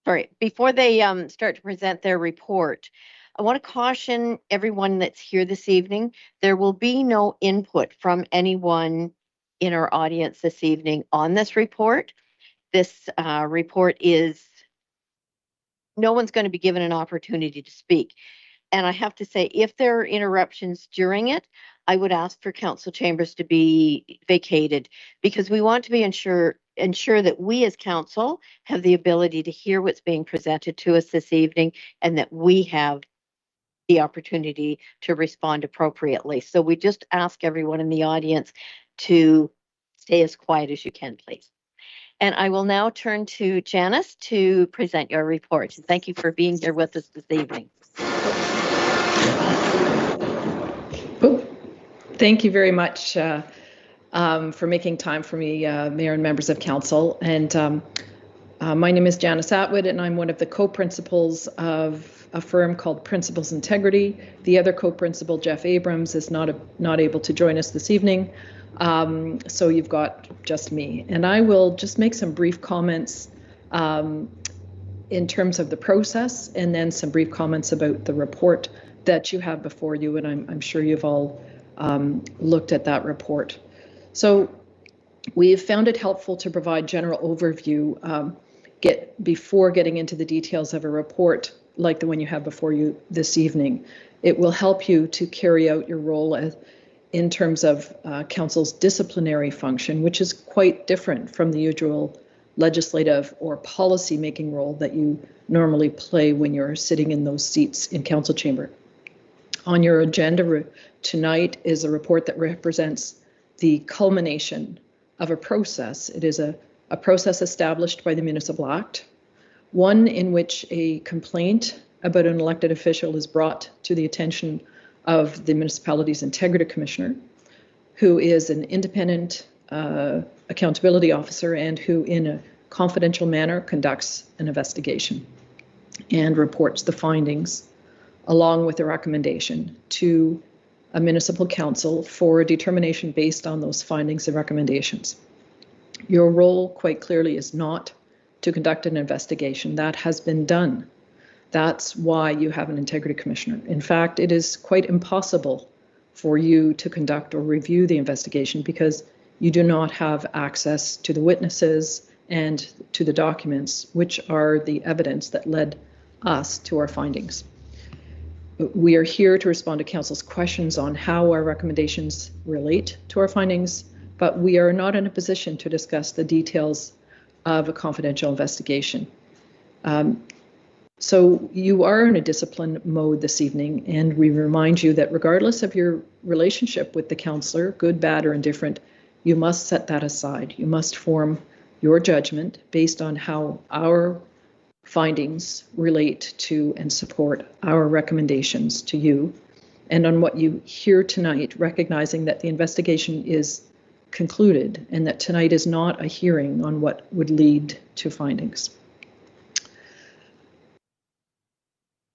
sorry, before they start to present their report, I want to caution everyone that's here this evening, there will be no input from anyone in our audience this evening on this report. This report is, no one's going to be given an opportunity to speak. And I have to say, if there are interruptions during it, I would ask for council chambers to be vacated because we want to be ensure that we as council have the ability to hear what's being presented to us this evening and that we have the opportunity to respond appropriately. So we just ask everyone in the audience to stay as quiet as you can, please. And I will now turn to Janice to present your report. Thank you for being here with us this evening. Oh, thank you very much for making time for me, Mayor and members of council. And my name is Janice Atwood, and I'm one of the co-principals of a firm called Principals Integrity. The other co-principal, Jeff Abrams, is not able to join us this evening. So you've got just me. And I will just make some brief comments in terms of the process and then some brief comments about the report that you have before you. And I'm sure you've all looked at that report. So we've found it helpful to provide general overview before getting into the details of a report like the one you have before you this evening. It will help you to carry out your role in terms of council's disciplinary function, which is quite different from the usual legislative or policy making role that you normally play when you're sitting in those seats in council chamber. On your agenda tonight is a report that represents the culmination of a process. It is a process established by the Municipal Act, one in which a complaint about an elected official is brought to the attention of the municipality's integrity commissioner, who is an independent accountability officer and who in a confidential manner conducts an investigation and reports the findings along with a recommendation to a municipal council for a determination based on those findings and recommendations. Your role quite clearly is not to conduct an investigation. That has been done. That's why you have an integrity commissioner. In fact, it is quite impossible for you to conduct or review the investigation because you do not have access to the witnesses and to the documents, which are the evidence that led us to our findings. We are here to respond to council's questions on how our recommendations relate to our findings, but we are not in a position to discuss the details of a confidential investigation. So you are in a discipline mode this evening, and we remind you that regardless of your relationship with the councillor, good, bad, or indifferent, you must set that aside. You must form your judgment based on how our findings relate to and support our recommendations to you, and on what you hear tonight, recognizing that the investigation is concluded and that tonight is not a hearing on what would lead to findings.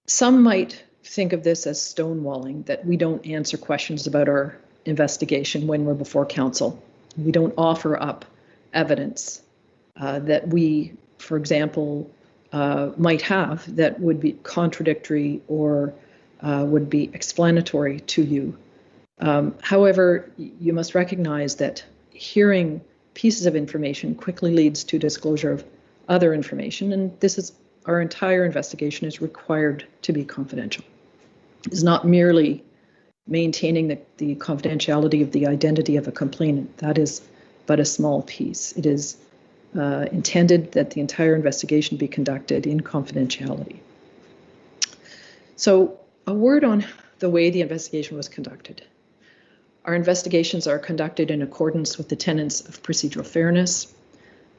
Some might think of this as stonewalling, that we don't answer questions about our investigation when we're before council. We don't offer up evidence that we, for example, might have that would be contradictory or would be explanatory to you. However, you must recognize that hearing pieces of information quickly leads to disclosure of other information, and this is our entire investigation is required to be confidential. It's not merely maintaining the confidentiality of the identity of a complainant. That is but a small piece. It is intended that the entire investigation be conducted in confidentiality. So a word on the way the investigation was conducted. Our investigations are conducted in accordance with the tenets of procedural fairness.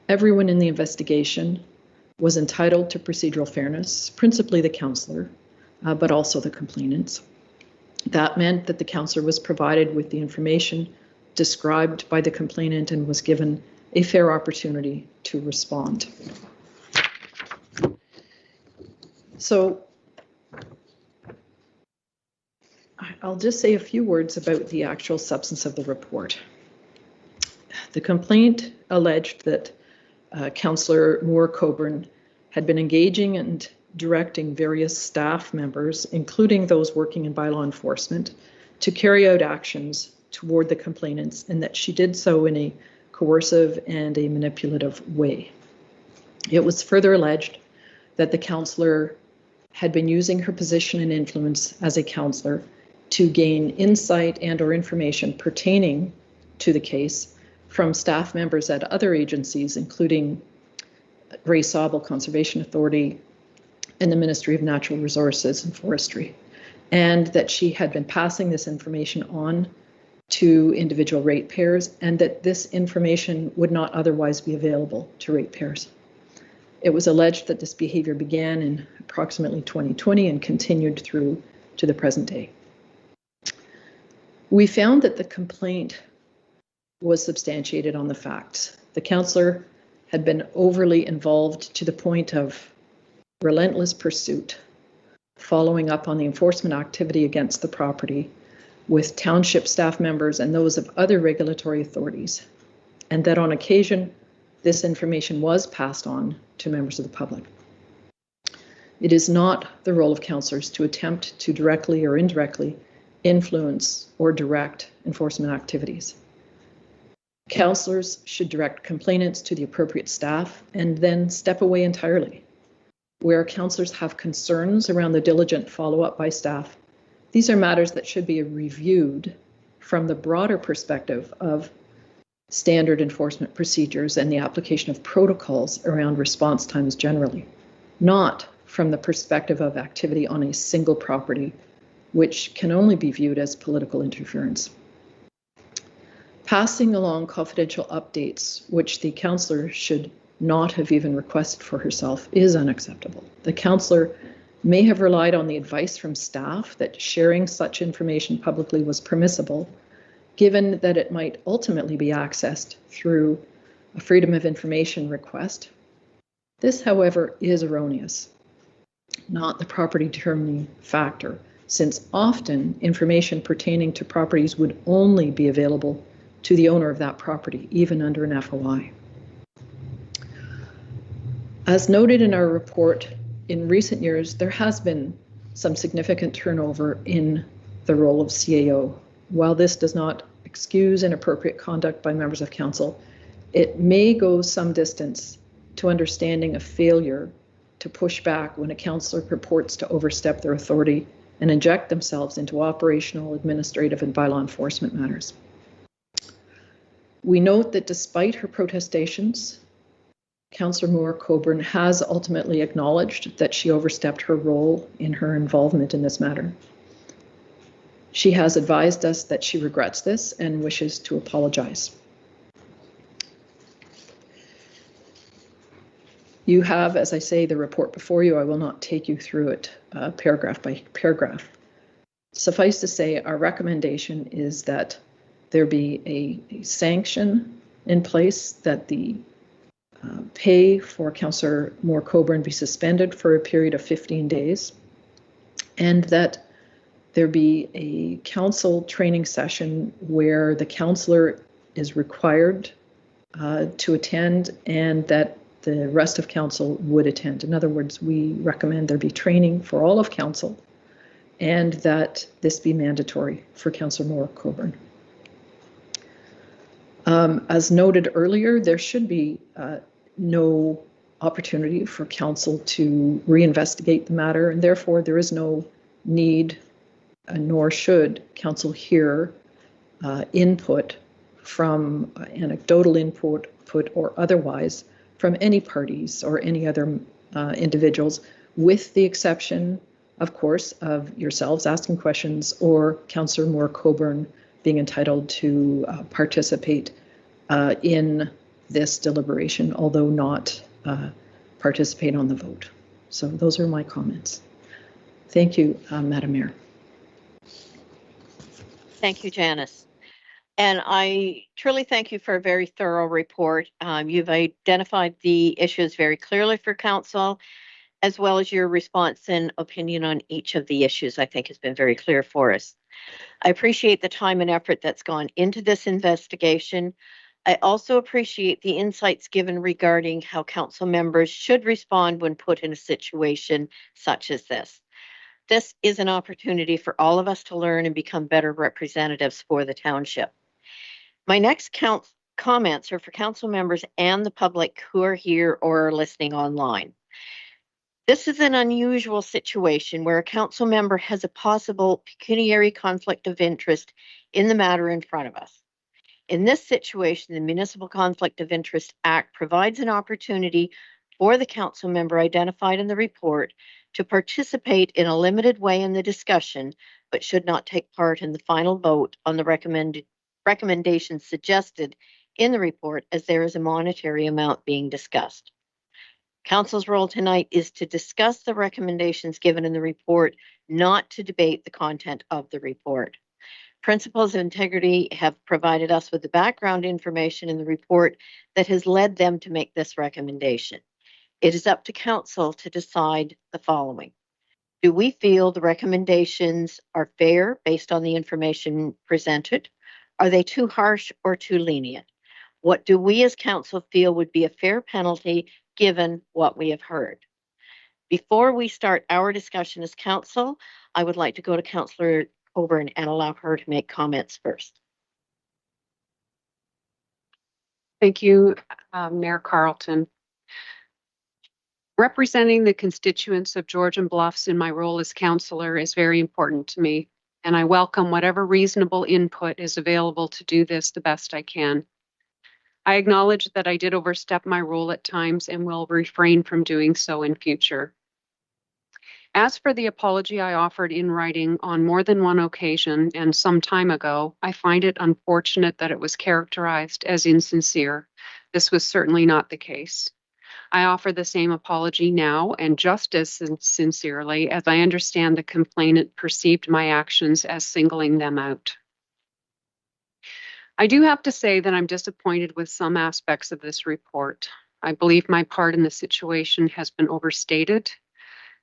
Everyone in the investigation was entitled to procedural fairness, principally the councillor, but also the complainants. That meant that the councillor was provided with the information described by the complainant and was given a fair opportunity to respond. So I'll just say a few words about the actual substance of the report. The complaint alleged that Councillor Moore-Coburn had been engaging and directing various staff members, including those working in bylaw enforcement, to carry out actions toward the complainants, and that she did so in a coercive and a manipulative way. It was further alleged that the councillor had been using her position and influence as a councillor to gain insight and or information pertaining to the case from staff members at other agencies, including Grace Sauble Conservation Authority and the Ministry of Natural Resources and Forestry, and that she had been passing this information on to individual ratepayers, and that this information would not otherwise be available to ratepayers. It was alleged that this behavior began in approximately 2020 and continued through to the present day. We found that the complaint was substantiated on the facts. The councillor had been overly involved to the point of relentless pursuit, following up on the enforcement activity against the property with township staff members and those of other regulatory authorities, and that on occasion this information was passed on to members of the public. It is not the role of councillors to attempt to directly or indirectly influence or direct enforcement activities. Councillors should direct complainants to the appropriate staff and then step away entirely. Where councillors have concerns around the diligent follow-up by staff, these are matters that should be reviewed from the broader perspective of standard enforcement procedures and the application of protocols around response times generally, not from the perspective of activity on a single property, which can only be viewed as political interference. Passing along confidential updates, which the councillor should not have even requested for herself, is unacceptable. The councillor may have relied on the advice from staff that sharing such information publicly was permissible, given that it might ultimately be accessed through a Freedom of Information request. This, however, is erroneous, not the property determining factor, since often information pertaining to properties would only be available to the owner of that property, even under an FOI. As noted in our report, in recent years, there has been some significant turnover in the role of CAO. While this does not excuse inappropriate conduct by members of council, it may go some distance to understanding a failure to push back when a councillor purports to overstep their authority and inject themselves into operational, administrative, and bylaw enforcement matters. We note that despite her protestations, Councillor Moore-Coburn has ultimately acknowledged that she overstepped her role in her involvement in this matter. She has advised us that she regrets this and wishes to apologize. You have, as I say, the report before you. I will not take you through it paragraph by paragraph. Suffice to say, our recommendation is that there be a sanction in place, that the pay for Councillor Moore-Coburn be suspended for a period of 15 days, and that there be a council training session where the councillor is required to attend, and that the rest of council would attend. In other words, we recommend there be training for all of council, and that this be mandatory for Councillor Moore-Coburn. As noted earlier, there should be no opportunity for council to reinvestigate the matter, and therefore there is no need, nor should council hear input from anecdotal input or otherwise from any parties or any other individuals, with the exception, of course, of yourselves asking questions or Councillor Moore-Coburn being entitled to participate in this deliberation, although not participate on the vote. So those are my comments. Thank you, Madam Mayor. Thank you, Janice. And I truly thank you for a very thorough report. You've identified the issues very clearly for council, as well as your response and opinion on each of the issues, I think has been very clear for us. I appreciate the time and effort that's gone into this investigation. I also appreciate the insights given regarding how council members should respond when put in a situation such as this. This is an opportunity for all of us to learn and become better representatives for the township. My next comments are for council members and the public who are here or are listening online. This is an unusual situation where a council member has a possible pecuniary conflict of interest in the matter in front of us. In this situation, the Municipal Conflict of Interest Act provides an opportunity for the council member identified in the report to participate in a limited way in the discussion, but should not take part in the final vote on the recommendations suggested in the report, as there is a monetary amount being discussed. Council's role tonight is to discuss the recommendations given in the report, not to debate the content of the report. Principles of integrity have provided us with the background information in the report that has led them to make this recommendation. It is up to council to decide the following. Do we feel the recommendations are fair based on the information presented? Are they too harsh or too lenient? What do we as council feel would be a fair penalty given what we have heard? Before we start our discussion as council, I would like to go to Councillor Coburn and allow her to make comments first. Thank you, Mayor Carlton. Representing the constituents of Georgian Bluffs in my role as councillor is very important to me, and I welcome whatever reasonable input is available to do this the best I can. I acknowledge that I did overstep my role at times and will refrain from doing so in future. As for the apology I offered in writing on more than one occasion and some time ago, I find it unfortunate that it was characterized as insincere. This was certainly not the case. I offer the same apology now and just as sincerely as I understand the complainant perceived my actions as singling them out. I do have to say that I'm disappointed with some aspects of this report. I believe my part in the situation has been overstated,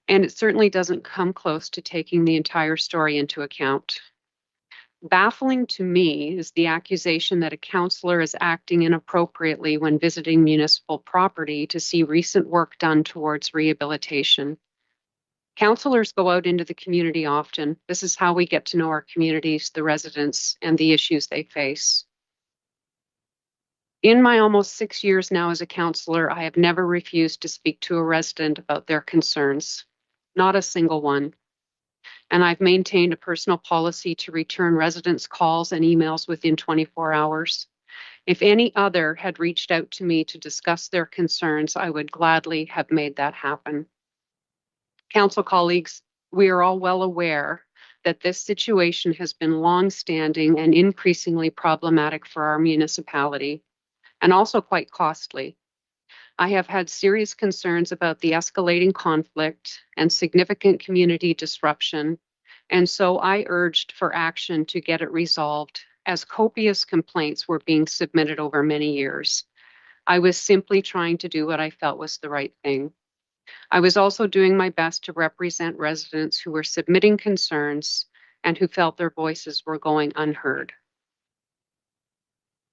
and it certainly doesn't come close to taking the entire story into account. Baffling to me is the accusation that a councillor is acting inappropriately when visiting municipal property to see recent work done towards rehabilitation. Councillors go out into the community often. This is how we get to know our communities, the residents, and the issues they face. In my almost 6 years now as a councillor, I have never refused to speak to a resident about their concerns. Not a single one. And I've maintained a personal policy to return residents' calls and emails within 24 hours. If any other had reached out to me to discuss their concerns, I would gladly have made that happen. Council colleagues, we are all well aware that this situation has been long-standing and increasingly problematic for our municipality, and also quite costly. I have had serious concerns about the escalating conflict and significant community disruption, and so I urged for action to get it resolved, as copious complaints were being submitted over many years. I was simply trying to do what I felt was the right thing. I was also doing my best to represent residents who were submitting concerns and who felt their voices were going unheard.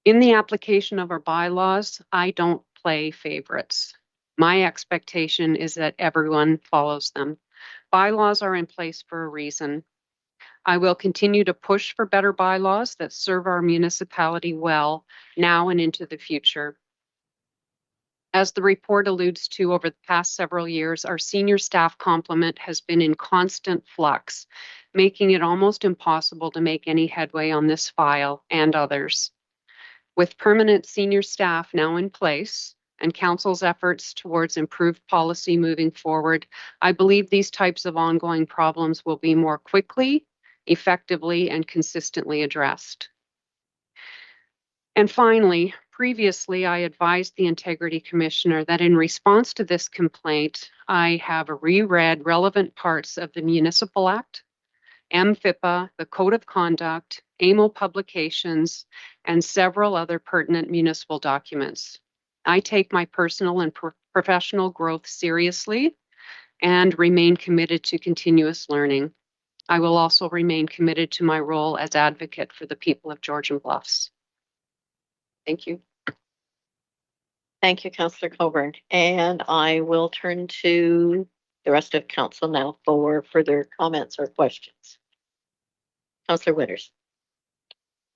In the application of our bylaws, I don't play favorites. My expectation is that everyone follows them. Bylaws are in place for a reason. I will continue to push for better bylaws that serve our municipality well now and into the future. As the report alludes to, over the past several years, our senior staff complement has been in constant flux, making it almost impossible to make any headway on this file and others. With permanent senior staff now in place and council's efforts towards improved policy moving forward, I believe these types of ongoing problems will be more quickly, effectively, and consistently addressed. And finally, previously, I advised the Integrity Commissioner that in response to this complaint, I have reread relevant parts of the Municipal Act, MFIPA, the Code of Conduct, AMO publications, and several other pertinent municipal documents. I take my personal and professional growth seriously and remain committed to continuous learning. I will also remain committed to my role as advocate for the people of Georgian Bluffs. Thank you. Thank you, Councillor Coburn. And I will turn to the rest of council now for further comments or questions. Councillor Winters.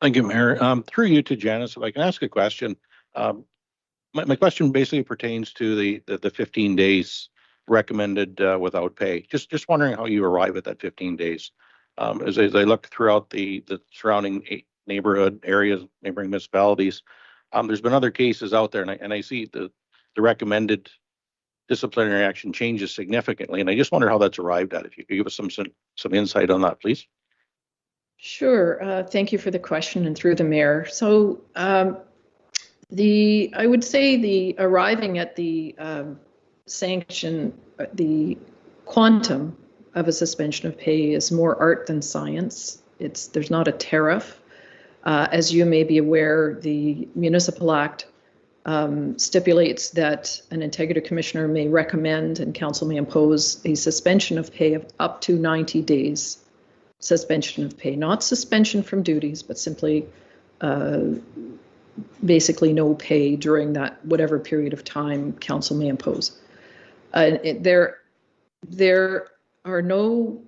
Thank you, Mayor. Through you to Janice, if I can ask a question. My question basically pertains to the 15 days recommended without pay. Just wondering how you arrive at that 15 days. As I look throughout the surrounding neighborhood areas, neighboring municipalities, there's been other cases out there, and I see the recommended disciplinary action changes significantly, and I just wonder how that's arrived at. If you could give us some insight on that, please. Sure. Thank you for the question and through the mayor. So I would say the arriving at the sanction, the quantum of a suspension of pay is more art than science. There's not a tariff. As you may be aware, the Municipal Act stipulates that an integrity commissioner may recommend and council may impose a suspension of pay of up to 90 days. Suspension of pay, not suspension from duties, but simply basically no pay during that whatever period of time council may impose. There are no,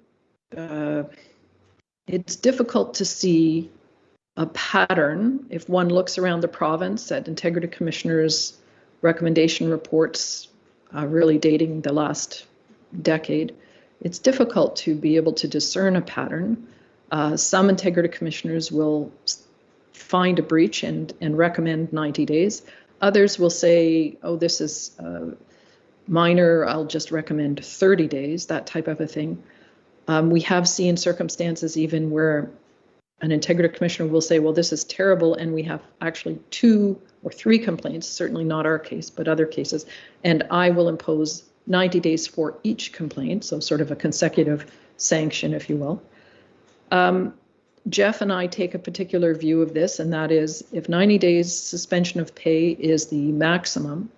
it's difficult to see a pattern if one looks around the province at integrity commissioners' recommendation reports really dating the last decade. It's difficult to be able to discern a pattern. Some integrity commissioners will find a breach and recommend 90 days. Others will say, oh, this is minor, I'll just recommend 30 days, that type of a thing. We have seen circumstances even where an integrity commissioner will say, well, this is terrible, and we have actually 2 or 3 complaints, certainly not our case, but other cases, and I will impose 90 days for each complaint, so sort of a consecutive sanction, if you will. Jeff and I take a particular view of this, and that is if 90 days suspension of pay is the maximum,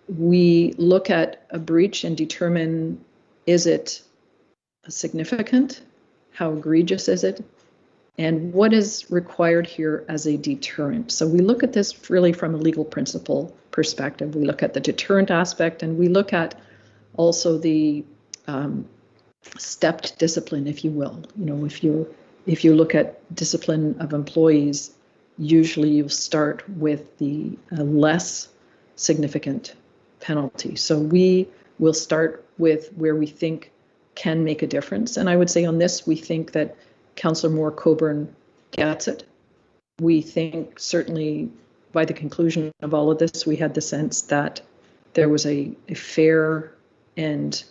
we look at a breach and determine, is it significant? How egregious is it? And what is required here as a deterrent? So we look at this really from a legal principle perspective. We look at the deterrent aspect, and we look at also the stepped discipline, if you will. You know, if you look at discipline of employees, usually you start with the less significant penalty. So we will start with where we think can make a difference. And I would say on this, we think that Councillor Moore-Coburn gets it. We think certainly by the conclusion of all of this, we had the sense that there was a fair and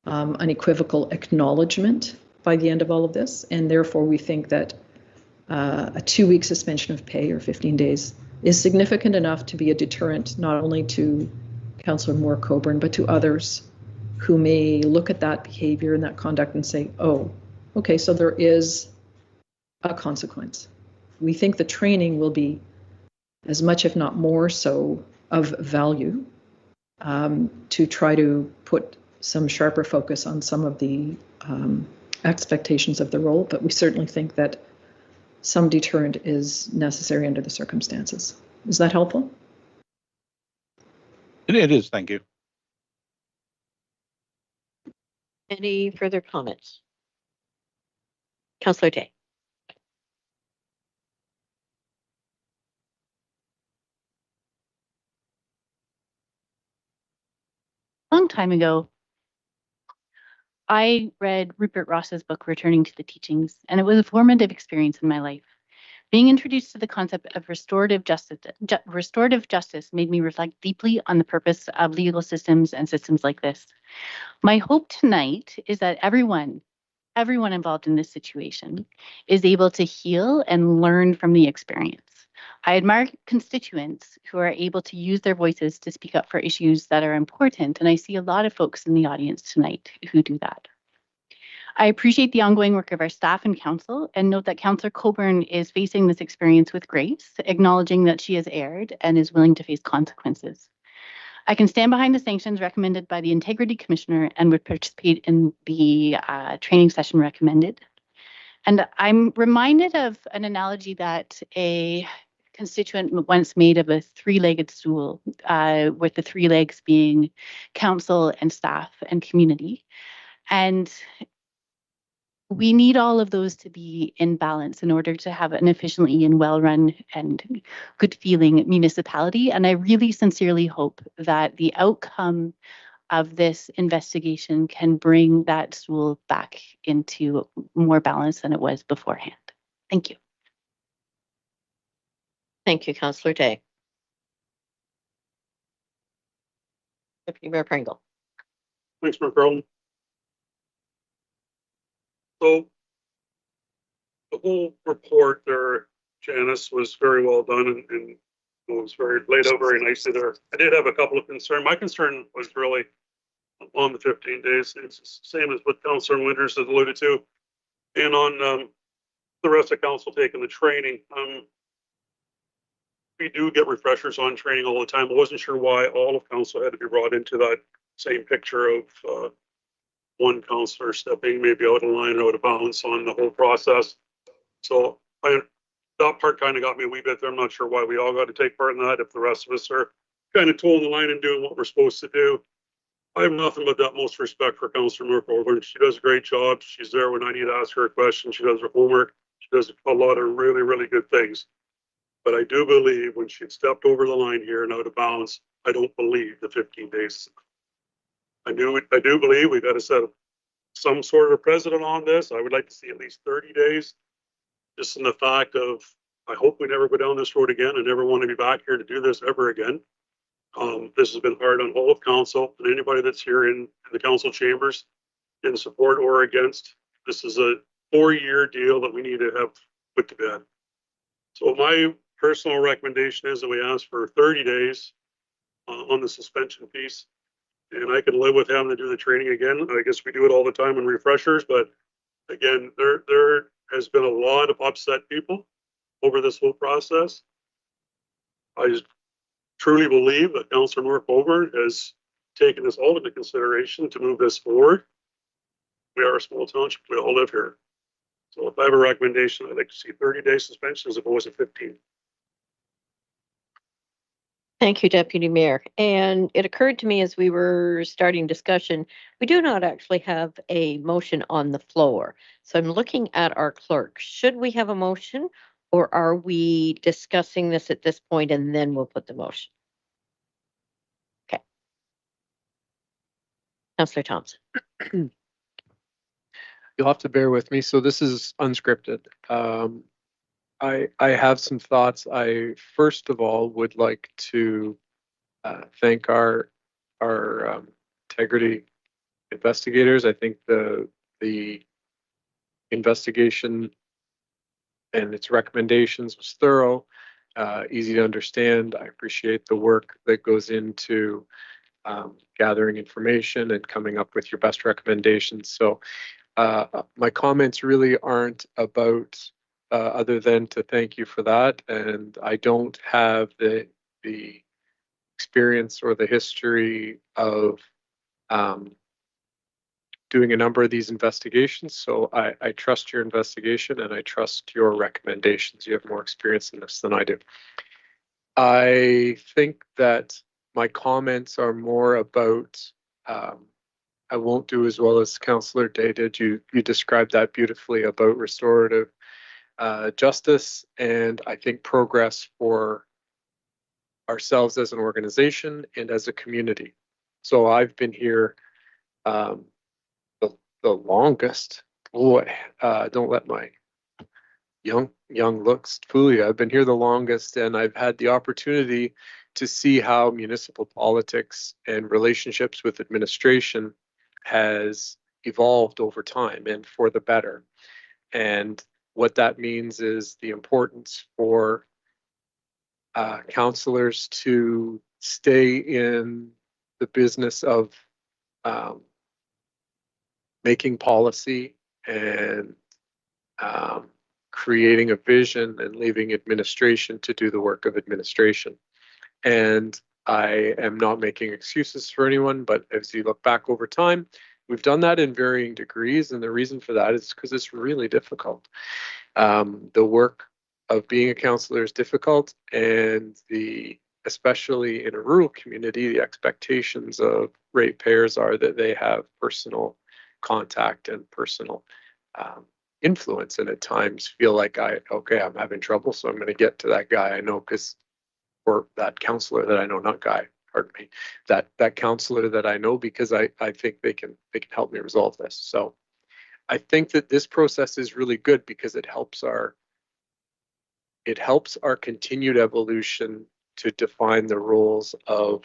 unequivocal acknowledgement by the end of all of this. And therefore, we think that a 2-week suspension of pay or 15 days is significant enough to be a deterrent, not only to Councillor Moore-Coburn, but to others who may look at that behavior and that conduct and say, oh, okay, so there is a consequence. We think the training will be as much, if not more so, of value to try to put some sharper focus on some of the expectations of the role, but we certainly think that some deterrent is necessary under the circumstances. Is that helpful? It is, thank you. Any further comments? Councillor Day. Long time ago, I read Rupert Ross's book, Returning to the Teachings, and it was a formative experience in my life. Being introduced to the concept of restorative justice made me reflect deeply on the purpose of legal systems and systems like this. My hope tonight is that everyone involved in this situation is able to heal and learn from the experience. I admire constituents who are able to use their voices to speak up for issues that are important, and I see a lot of folks in the audience tonight who do that. I appreciate the ongoing work of our staff and council, and note that Councillor Coburn is facing this experience with grace, acknowledging that she has erred and is willing to face consequences. I can stand behind the sanctions recommended by the Integrity Commissioner and would participate in the training session recommended. And I'm reminded of an analogy that a constituent once made of a three-legged stool, with the three legs being council and staff and community. And we need all of those to be in balance in order to have an efficiently and well-run and good-feeling municipality. And I really sincerely hope that the outcome of this investigation can bring that stool back into more balance than it was beforehand. Thank you. Thank you, Councillor Day. Deputy Mayor Pringle. Thanks, Mayor Carlton. So the whole report there, Janice, was very well done and it was very laid out very nicely there. I did have a couple of concerns. My concern was really on the 15 days. It's the same as what Councillor Winters has alluded to. And on the rest of council taking the training. We do get refreshers on training all the time. I wasn't sure why all of council had to be brought into that same picture of one councillor stepping maybe out of line or out of bounds on the whole process. So that part kind of got me a wee bit there. I'm not sure why we all got to take part in that if the rest of us are kind of toeing the line and doing what we're supposed to do. I have nothing but the utmost respect for Councillor Merkel. She does a great job. She's there when I need to ask her a question. She does her homework. She does a lot of really, really good things. But I do believe when she stepped over the line here and out of bounds, I don't believe the 15 days. I do believe we've got to set some sort of a precedent on this. I would like to see at least 30 days. Just in the fact of, I hope we never go down this road again and never want to be back here to do this ever again. This has been hard on all of council and anybody that's here in the council chambers in support or against. This is a 4-year deal that we need to have put to bed. So my personal recommendation is that we ask for 30 days on the suspension piece. And I can live with having to do the training again. I guess we do it all the time in refreshers, but again, there has been a lot of upset people over this whole process. I just truly believe that Councillor Mark Over has taken this all into consideration to move this forward. We are a small township. We all live here. So if I have a recommendation, I'd like to see 30-day suspension as opposed to 15. Thank you, Deputy Mayor. And it occurred to me as we were starting discussion, we do not actually have a motion on the floor. So I'm looking at our clerk. Should we have a motion or are we discussing this at this point and then we'll put the motion? Okay. Councillor Thompson. You'll have to bear with me. So this is unscripted. I have some thoughts. I first of all would like to thank our integrity investigators. I think the investigation and its recommendations was thorough, easy to understand. I appreciate the work that goes into gathering information and coming up with your best recommendations. So my comments really aren't about other than to thank you for that. And I don't have the experience or the history of doing a number of these investigations. So I trust your investigation and I trust your recommendations. You have more experience in this than I do. I think that my comments are more about, I won't do as well as Councillor Day did. You described that beautifully about restorative justice and I think progress for ourselves as an organization and as a community. So I've been here the longest. Boy, don't let my young looks fool you. I've been here the longest and I've had the opportunity to see how municipal politics and relationships with administration has evolved over time and for the better. And what that means is the importance for counselors to stay in the business of making policy and creating a vision and leaving administration to do the work of administration. And I am not making excuses for anyone, but as you look back over time, we've done that in varying degrees. And the reason for that is because it's really difficult. The work of being a counselor is difficult, and especially in a rural community, the expectations of ratepayers are that they have personal contact and personal influence, and at times feel like I'm having trouble, so I'm going to get to that guy I know or that counselor that I know, not guy, pardon me, that counselor that I know because I think they can help me resolve this. So I think that this process is really good because it helps our continued evolution to define the roles of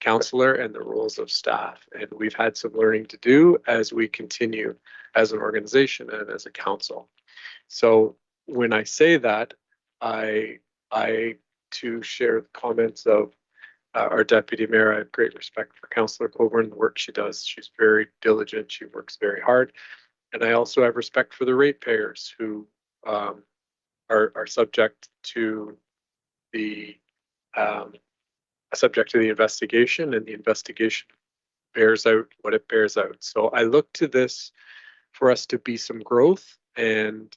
counselor and the roles of staff. And we've had some learning to do as we continue as an organization and as a council. So when I say that, I too share the comments of our deputy mayor. I have great respect for Councillor Coburn, the work she does. She's very diligent. She works very hard. And I also have respect for the ratepayers who are subject to the investigation, and the investigation bears out what it bears out. So I look to this for us to be some growth and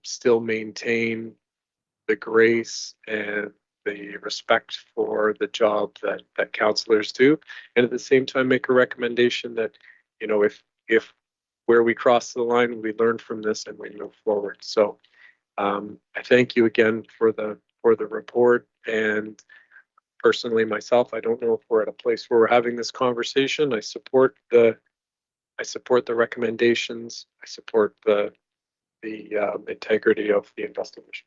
still maintain the grace and the respect for the job that counselors do, and at the same time make a recommendation that, if where we cross the line, we learn from this and we move forward. So I thank you again for the report. And personally myself, I don't know if we're at a place where we're having this conversation. I support the recommendations. I support the integrity of the investigation.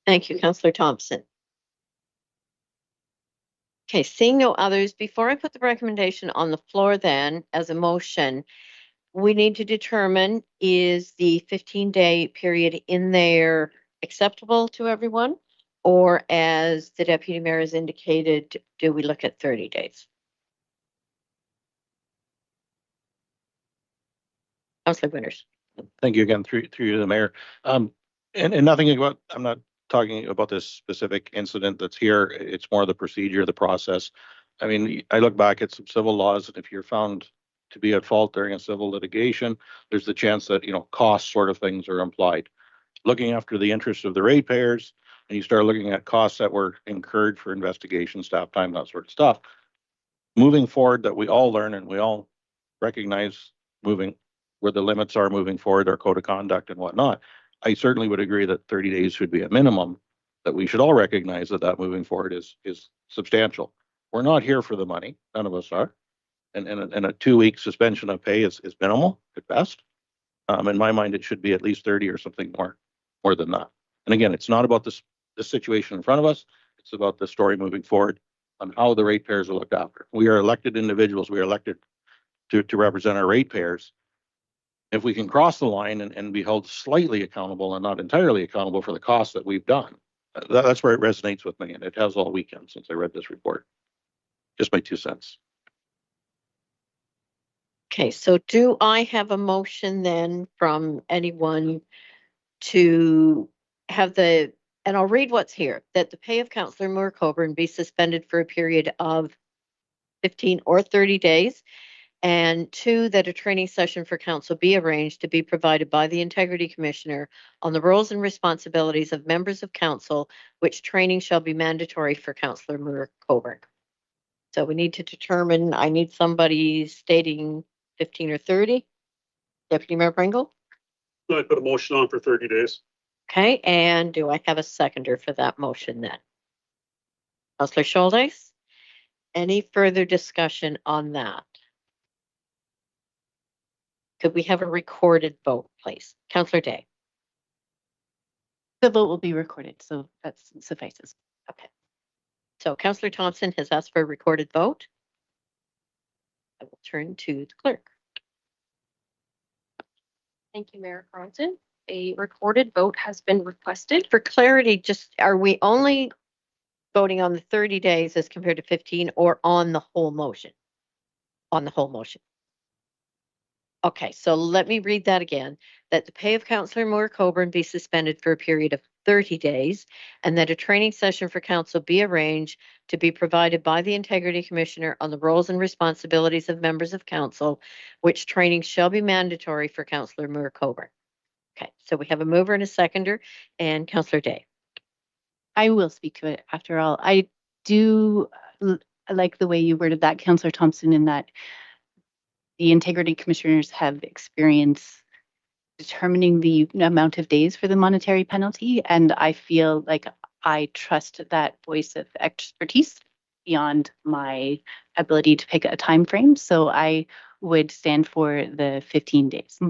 Thank you, Councillor Thompson. Okay, seeing no others, before I put the recommendation on the floor then as a motion, we need to determine, is the 15-day period in there acceptable to everyone? Or as the deputy mayor has indicated, do we look at 30 days? Councillor Winters. Thank you again, through you to the mayor. And nothing about, I'm not talking about this specific incident that's here. It's more the procedure, the process. I mean, I look back at some civil laws, and if you're found to be at fault during a civil litigation, there's the chance that, cost sort of things are implied. Looking after the interests of the ratepayers, and you start looking at costs that were incurred for investigation, staff time, that sort of stuff. Moving forward, that we all learn and we all recognize moving where the limits are moving forward, our code of conduct and whatnot. I certainly would agree that 30 days should be a minimum, that we should all recognize that moving forward is substantial. We're not here for the money. None of us are. And a 2-week suspension of pay is minimal at best. In my mind, it should be at least 30 or something more than that. And again, it's not about this situation in front of us. It's about the story moving forward on how the ratepayers are looked after. We are elected individuals. We are elected to represent our ratepayers. If we can cross the line and be held slightly accountable and not entirely accountable for the costs that we've done, that's where it resonates with me, and it has all weekend since I read this report. Just my 2 cents. Okay, so do I have a motion then from anyone to have and I'll read what's here, that the pay of Councillor Moore Coburn be suspended for a period of 15 or 30 days. And 2, that a training session for council be arranged to be provided by the Integrity Commissioner on the roles and responsibilities of members of council, which training shall be mandatory for Councillor Moore Coburn. So we need to determine, I need somebody stating 15 or 30. Deputy Mayor Pringle? I put a motion on for 30 days. Okay, and do I have a seconder for that motion then? Councillor Scholdice? Any further discussion on that? Could we have a recorded vote, please? Councillor Day. The vote will be recorded, so that suffices. Okay. So Councillor Thompson has asked for a recorded vote. I will turn to the clerk. Thank you, Mayor Carlton. a recorded vote has been requested. For clarity, just, are we only voting on the 30 days as compared to 15 or on the whole motion? On the whole motion. Okay, so let me read that again. That the pay of Councillor Moore Coburn be suspended for a period of 30 days and that a training session for council be arranged to be provided by the Integrity Commissioner on the roles and responsibilities of members of council, which training shall be mandatory for Councillor Moore Coburn. Okay, so we have a mover and a seconder, and Councillor Day. I will speak to it after all. I do like the way you worded that, Councillor Thompson, in that the integrity commissioners have experience determining the amount of days for the monetary penalty. And I feel like I trust that voice of expertise beyond my ability to pick a time frame. So I would stand for the 15 days.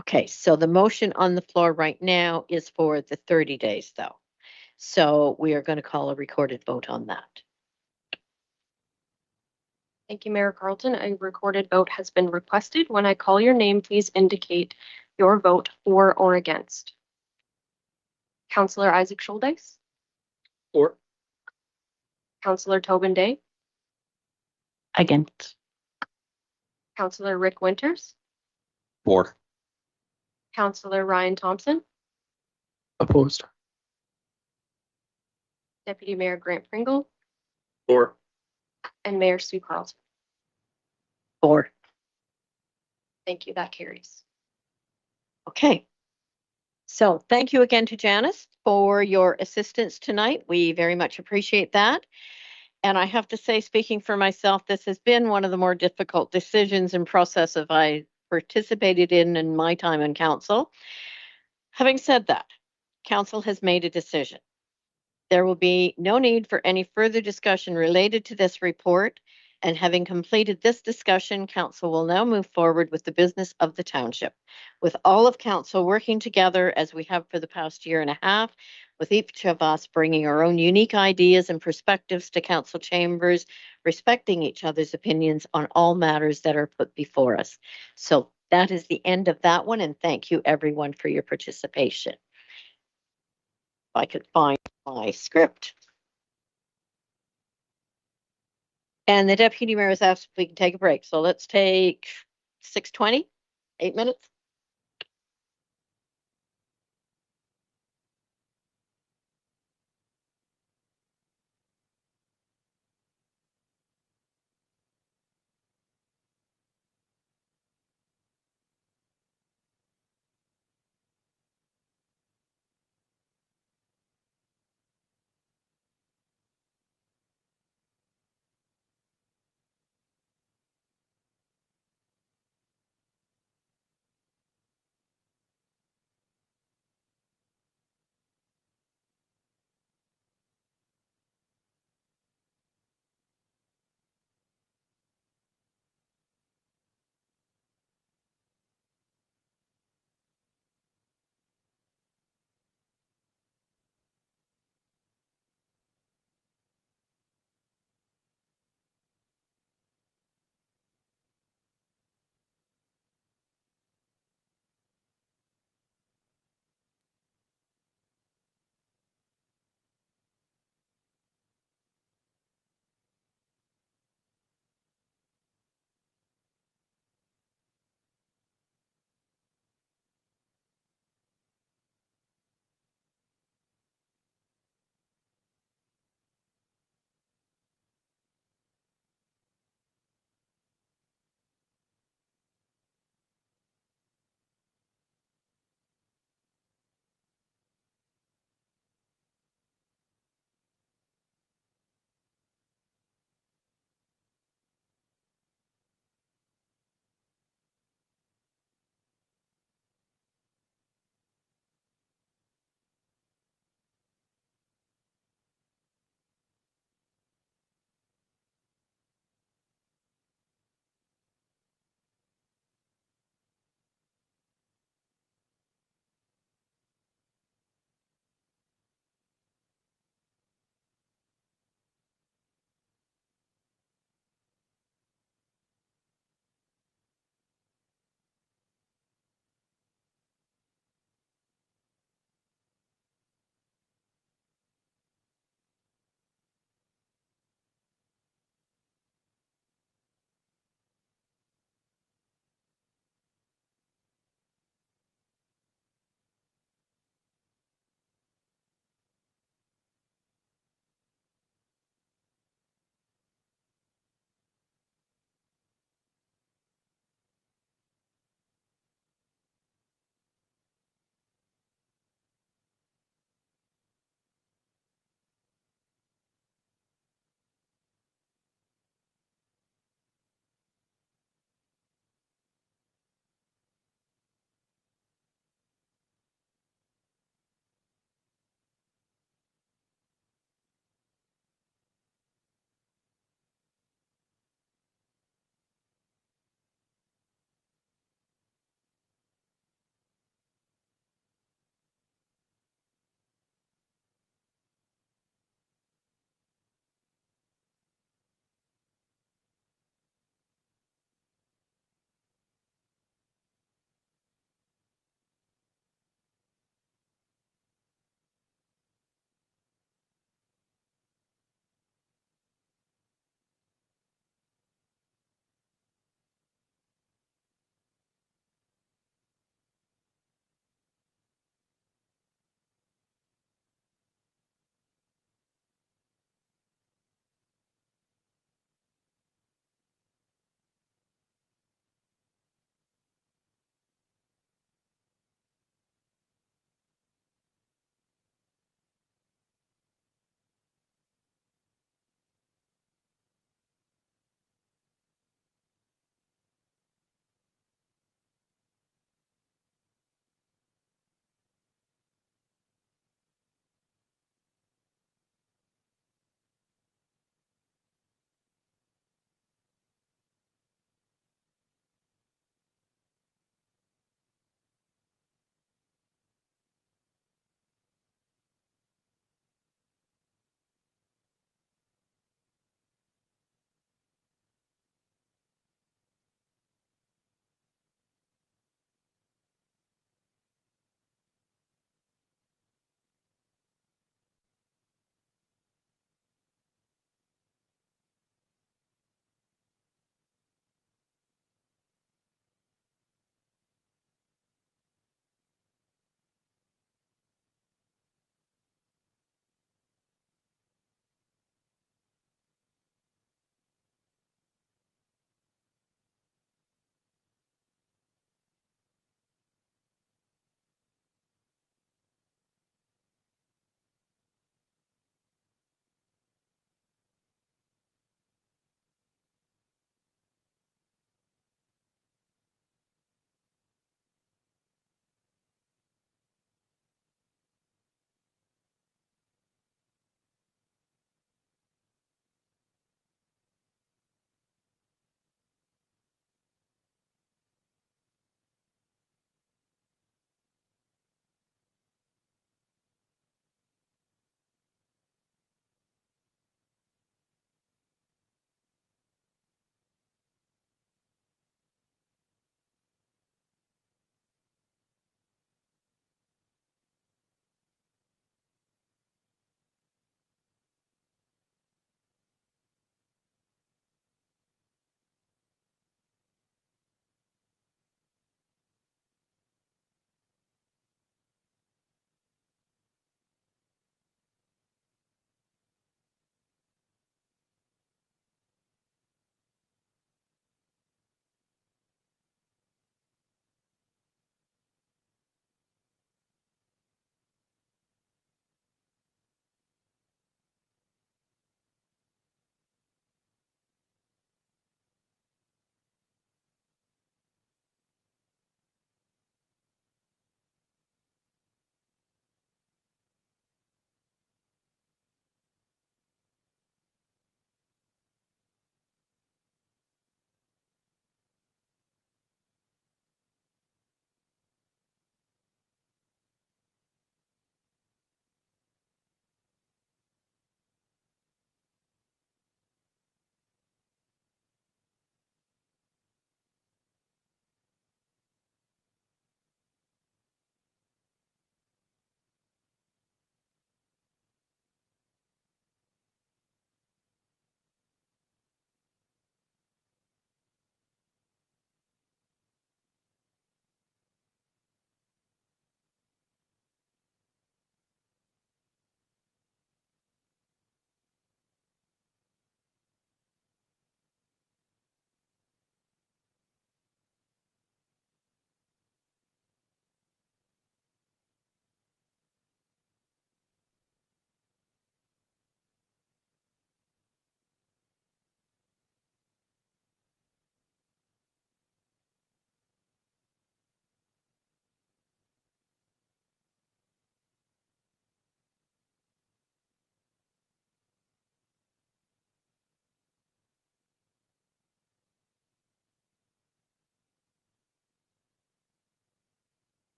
Okay, so the motion on the floor right now is for the 30 days, though. So we are going to call a recorded vote on that. Thank you, Mayor Carlton. A recorded vote has been requested. When I call your name, please indicate your vote for or against. Councillor Isaac Schuldeis, Or Councillor Tobin Day, Against. Councillor Rick Winters, For. Councillor Ryan Thompson, opposed. Deputy Mayor Grant Pringle, Or and Mayor Sue Carlton. For. Thank you. That carries. Okay. So thank you again to Janice for your assistance tonight. We very much appreciate that. And I have to say, speaking for myself, this has been one of the more difficult decisions and processes I participated in my time in council. Having said that, council has made a decision. There will be no need for any further discussion related to this report. And having completed this discussion, council will now move forward with the business of the township, with all of council working together as we have for the past year and a half, with each of us bringing our own unique ideas and perspectives to council chambers, respecting each other's opinions on all matters that are put before us. So that is the end of that one, and thank you everyone for your participation. If I could find my script. And the deputy mayor has asked if we can take a break. So let's take 6:20, 8 minutes.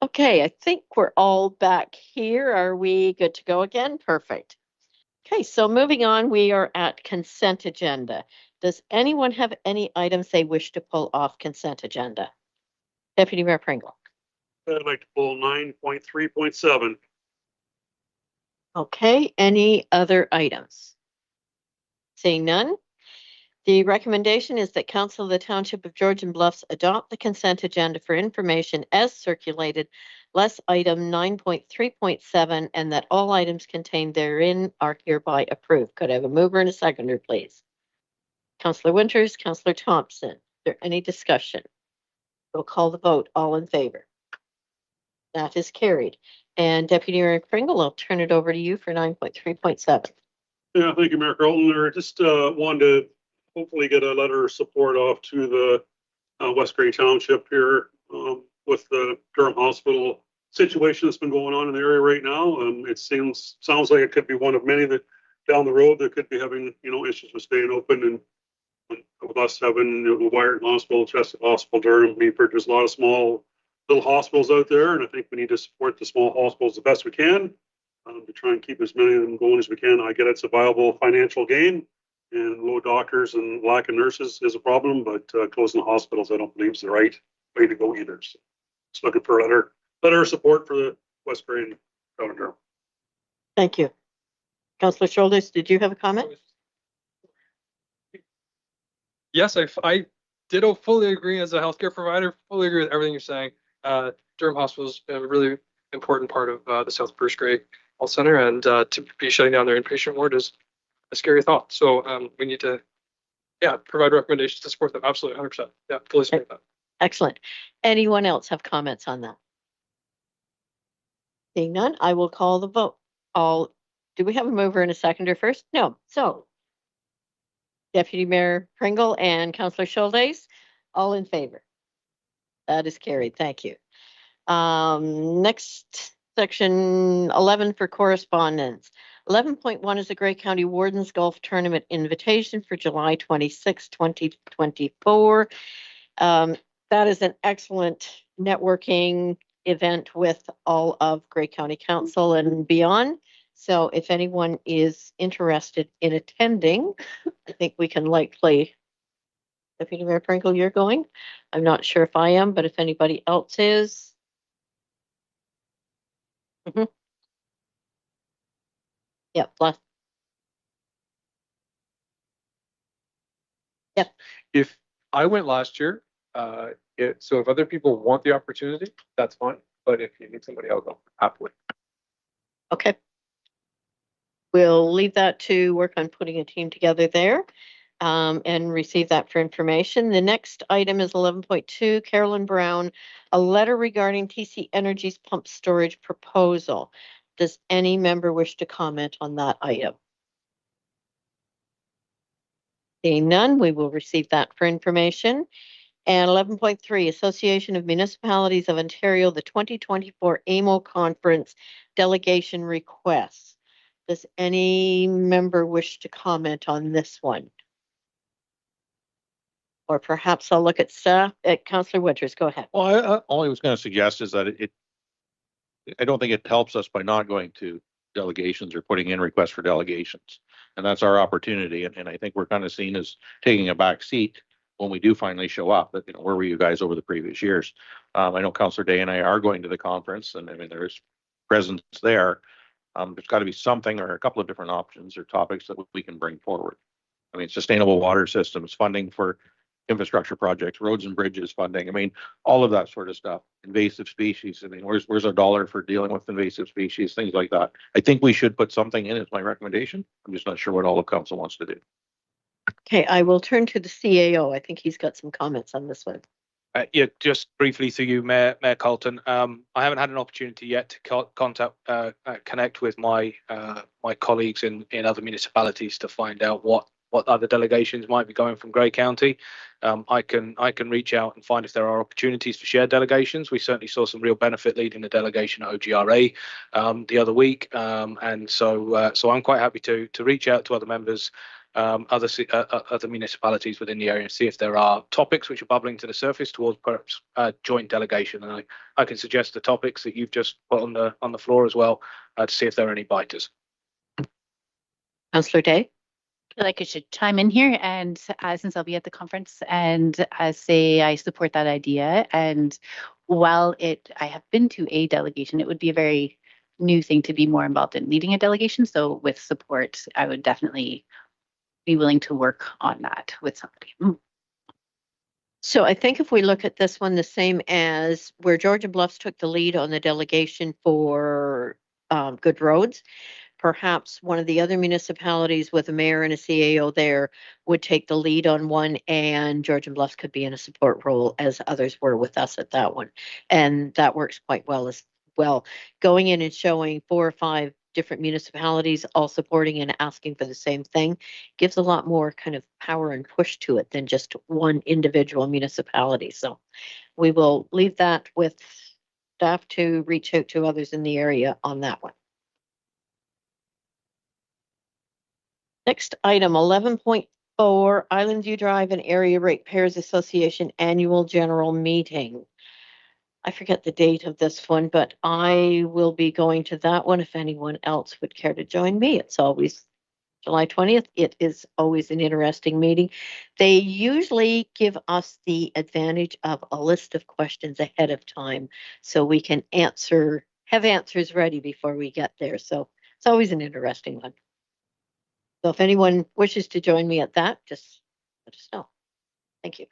Okay, I think we're all back here. Are we good to go again? Perfect. Okay, so moving on, we are at consent agenda. Does anyone have any items they wish to pull off consent agenda? Deputy Mayor Pringle. I'd like to pull 9.3.7. Okay, any other items? Seeing none. The recommendation is that Council of the Township of Georgian Bluffs adopt the consent agenda for information as circulated, less item 9.3.7, and that all items contained therein are hereby approved. Could I have a mover and a seconder, please? Councillor Winters, Councillor Thompson. Is there any discussion? We'll call the vote. All in favor? That is carried. And Deputy Mayor Pringle, I'll turn it over to you for 9.3.7. Yeah, thank you, Mayor Carlton. I just wanted to hopefully get a letter of support off to the West Grey Township here with the Durham Hospital situation that's been going on in the area right now. It sounds like it could be one of many that down the road that could be having, issues with staying open, and with us having the Wyerton Hospital, Chester Hospital, Durham, Meaford, there's a lot of small little hospitals out there, and I think we need to support the small hospitals the best we can to try and keep as many of them going as we can. I get it's a viable financial gain, and low doctors and lack of nurses is a problem, but closing the hospitals I don't believe is the right way to go either. So just looking for a letter of support for the West Grey and Town of Durham. Thank you. Councillor Shoulders, did you have a comment? Yes, I did fully agree as a healthcare provider, fully agree with everything you're saying. Durham Hospital is a really important part of the South Bruce Grey Health Center, and to be shutting down their inpatient ward is a scary thought. So we need to, provide recommendations to support them. Absolutely, 100%. Yeah, fully support that. Excellent. Anyone else have comments on that? Seeing none, I will call the vote. Do we have a mover and a seconder first? No. So Deputy Mayor Pringle and Councillor Shoulders, all in favor? That is carried. Thank you. Next section 11 for correspondence. 11.1 is the Grey County Wardens Golf Tournament invitation for July 26, 2024. That is an excellent networking event with all of Grey County Council and beyond. So if anyone is interested in attending, I think we can likely. Deputy Mayor Pringle, you're going? I'm not sure if I am, but if anybody else is. Yep. Yep. If I went last year, so if other people want the opportunity, that's fine. But if you need somebody, I'll go happily. Okay. We'll leave that to work on putting a team together there and receive that for information. The next item is 11.2, Carolyn Brown, a letter regarding TC Energy's pump storage proposal. Does any member wish to comment on that item? Seeing none, we will receive that for information. And 11.3, Association of Municipalities of Ontario, the 2024 AMO Conference Delegation Requests. Does any member wish to comment on this one? Or perhaps I'll look at Councillor Winters. Go ahead. Well, all I was going to suggest is that I don't think it helps us by not going to delegations or putting in requests for delegations. And that's our opportunity. And I think we're kind of seen as taking a back seat when we do finally show up. That, where were you guys over the previous years? I know Councillor Day and I are going to the conference, and I mean, there is presence there. There's got to be something or a couple of different options or topics that we can bring forward. I mean, sustainable water systems, funding for infrastructure projects, roads and bridges funding. I mean, all of that sort of stuff. Invasive species. I mean, where's our dollar for dealing with invasive species, things like that. I think we should put something in as my recommendation. I'm just not sure what all of council wants to do. Okay, I will turn to the CAO. I think he's got some comments on this one. Yeah, just briefly through you, Mayor Carlton. I haven't had an opportunity yet to connect with my colleagues in other municipalities to find out what other delegations might be going from Grey County. I can reach out and find if there are opportunities for shared delegations. We certainly saw some real benefit leading the delegation at OGRA the other week, and so I'm quite happy to reach out to other members other municipalities within the area and see if there are topics which are bubbling to the surface towards perhaps joint delegation. And I can suggest the topics that you've just put on the floor as well to see if there are any biters. Councillor Day? I feel like I should chime in here and since I'll be at the conference and say I support that idea. And while I have been to a delegation, it would be a very new thing to be more involved in leading a delegation. So with support, I would definitely be willing to work on that with somebody. So I think if we look at this one the same as where Georgian Bluffs took the lead on the delegation for good roads, perhaps one of the other municipalities with a mayor and a CAO there would take the lead on one, and Georgian Bluffs could be in a support role as others were with us at that one. And that works quite well as well. Going in and showing 4 or 5 different municipalities all supporting and asking for the same thing gives a lot more kind of power and push to it than just one individual municipality. So we will leave that with staff to reach out to others in the area on that one. Next item, 11.4, Island View Drive and Area Ratepayers Association Annual General Meeting. I forget the date of this one, but I will be going to that one if anyone else would care to join me. It's always July 20th. It is always an interesting meeting. They usually give us the advantage of a list of questions ahead of time so we can have answers ready before we get there. So it's always an interesting one. So if anyone wishes to join me at that, just let us know. Thank you.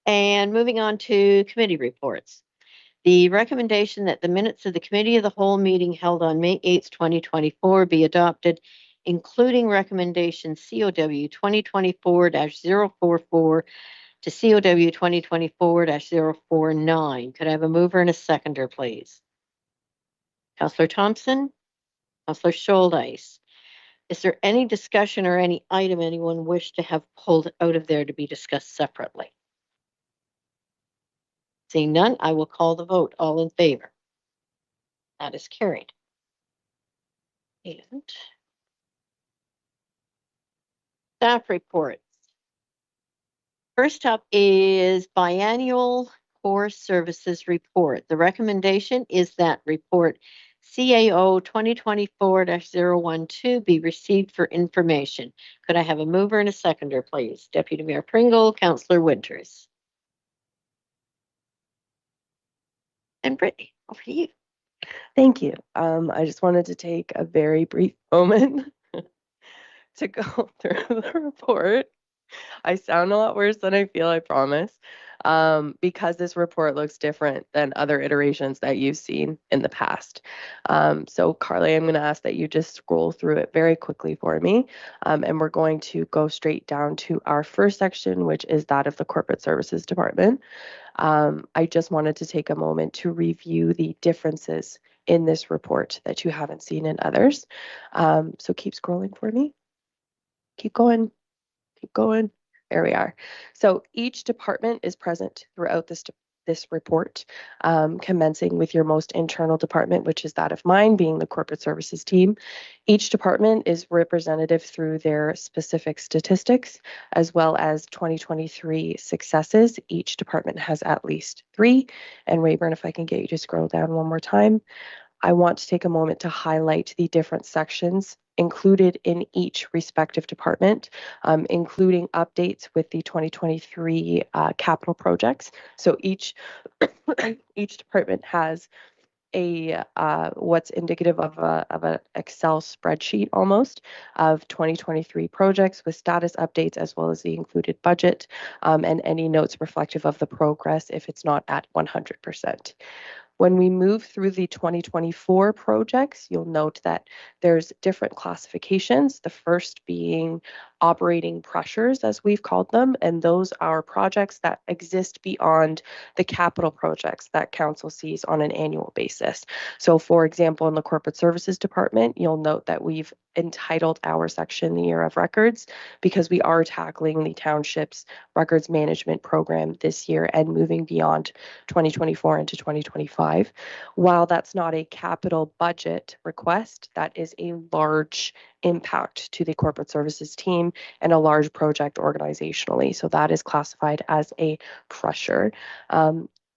And moving on to committee reports. The recommendation that the minutes of the Committee of the Whole meeting held on May 8th, 2024 be adopted, including recommendation COW 2024-044 to COW 2024-049. Could I have a mover and a seconder, please? Councillor Thompson, Councillor Scholdice. Is there any discussion or any item anyone wish to have pulled out of there to be discussed separately? Seeing none, I will call the vote. All in favor? That is carried. And staff reports. First up is biannual core services report. The recommendation is that report CAO 2024-012 be received for information. Could I have a mover and a seconder, please? Deputy Mayor Pringle, Councillor Winters. And Brittany, over to you. Thank you. I just wanted to take a very brief moment to go through the report. I sound a lot worse than I feel, I promise, because this report looks different than other iterations that you've seen in the past. So Carly, I'm going to ask that you just scroll through it very quickly for me, and we're going to go straight down to our first section, which is that of the Corporate Services Department. I just wanted to take a moment to review the differences in this report that you haven't seen in others. So keep scrolling for me. Keep going. Keep going. There we are. So each department is present throughout this report, commencing with your most internal department, which is that of mine, being the corporate services team. Each department is representative through their specific statistics, as well as 2023 successes. Each department has at least 3. And Rayburn, if I can get you to scroll down one more time. I want to take a moment to highlight the different sections included in each respective department, including updates with the 2023 capital projects. So each department has a what's indicative of an Excel spreadsheet almost of 2023 projects with status updates, as well as the included budget and any notes reflective of the progress if it's not at 100%. When we move through the 2024 projects, you'll note that there's different classifications, the first being operating pressures, as we've called them, and those are projects that exist beyond the capital projects that council sees on an annual basis. So for example, in the Corporate Services Department, you'll note that we've entitled our section the Year of Records because we are tackling the township's records management program this year and moving beyond 2024 into 2025. While that's not a capital budget request, that is a large impact to the corporate services team and a large project organizationally. So that is classified as a crusher.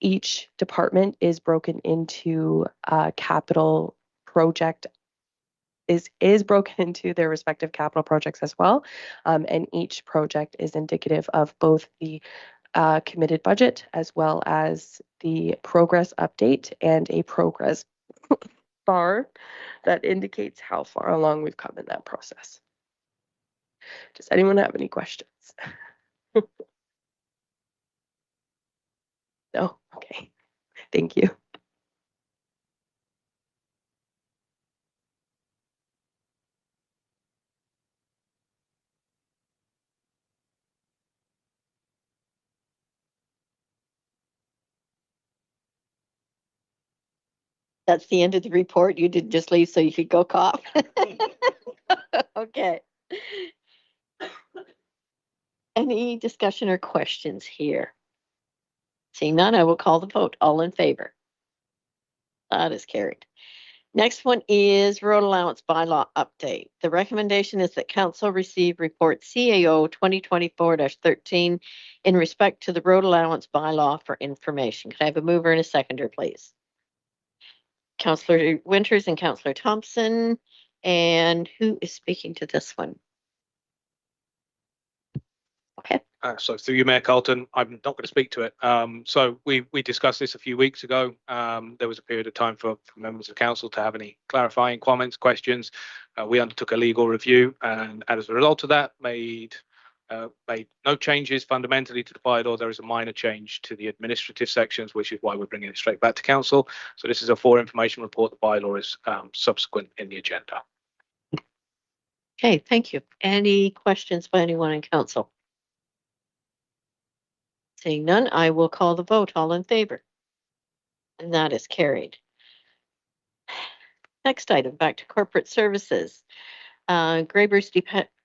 Each department is broken into capital project is broken into their respective capital projects as well. And each project is indicative of both the committed budget as well as the progress update and a progress bar that indicates how far along we've come in that process. Does anyone have any questions? No? Okay. Thank you. That's the end of the report. You didn't just leave so you could go cough. Okay. Any discussion or questions here? Seeing none, I will call the vote. All in favor? That is carried. Next one is road allowance bylaw update. The recommendation is that council receive report CAO 2024-13 in respect to the road allowance bylaw for information. Could I have a mover and a seconder, please? Councillor Winters and Councillor Thompson. And who is speaking to this one? Okay. So through you, Mayor Carlton, I'm not going to speak to it. So we discussed this a few weeks ago. There was a period of time for members of council to have any clarifying comments, questions. We undertook a legal review, and as a result of that, made no changes fundamentally to the bylaw. There is a minor change to the administrative sections, which is why we're bringing it straight back to council. So this is a for information report. The bylaw is subsequent in the agenda. Okay, thank you. Any questions by anyone in council? Seeing none, I will call the vote. All in favor? And that is carried. Next item, back to corporate services. Graber's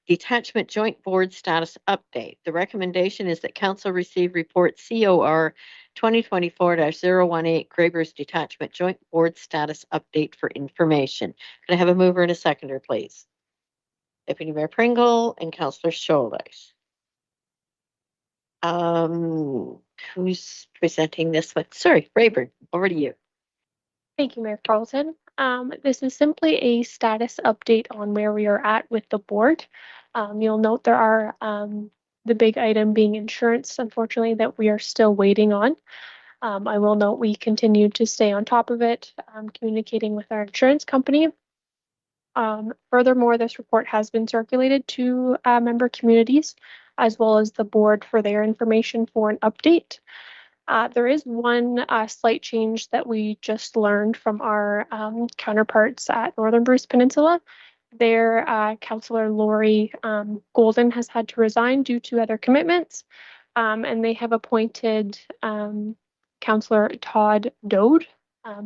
Detachment Joint Board Status Update. The recommendation is that council receive report COR 2024-018 Graber's Detachment Joint Board Status Update for information. Can I have a mover and a seconder, please? Deputy Mayor Pringle and Councillor Shoulders. Who's presenting this one? Sorry, Rayburn, over to you. Thank you, Mayor Carlton. This is simply a status update on where we are at with the board. You'll note there are the big item being insurance, unfortunately, that we are still waiting on. I will note we continue to stay on top of it, communicating with our insurance company. Furthermore, this report has been circulated to member communities as well as the board for their information for an update. There is one slight change that we just learned from our counterparts at Northern Bruce Peninsula. Their Councillor Lori Golden has had to resign due to other commitments, and they have appointed Councillor Todd Dode.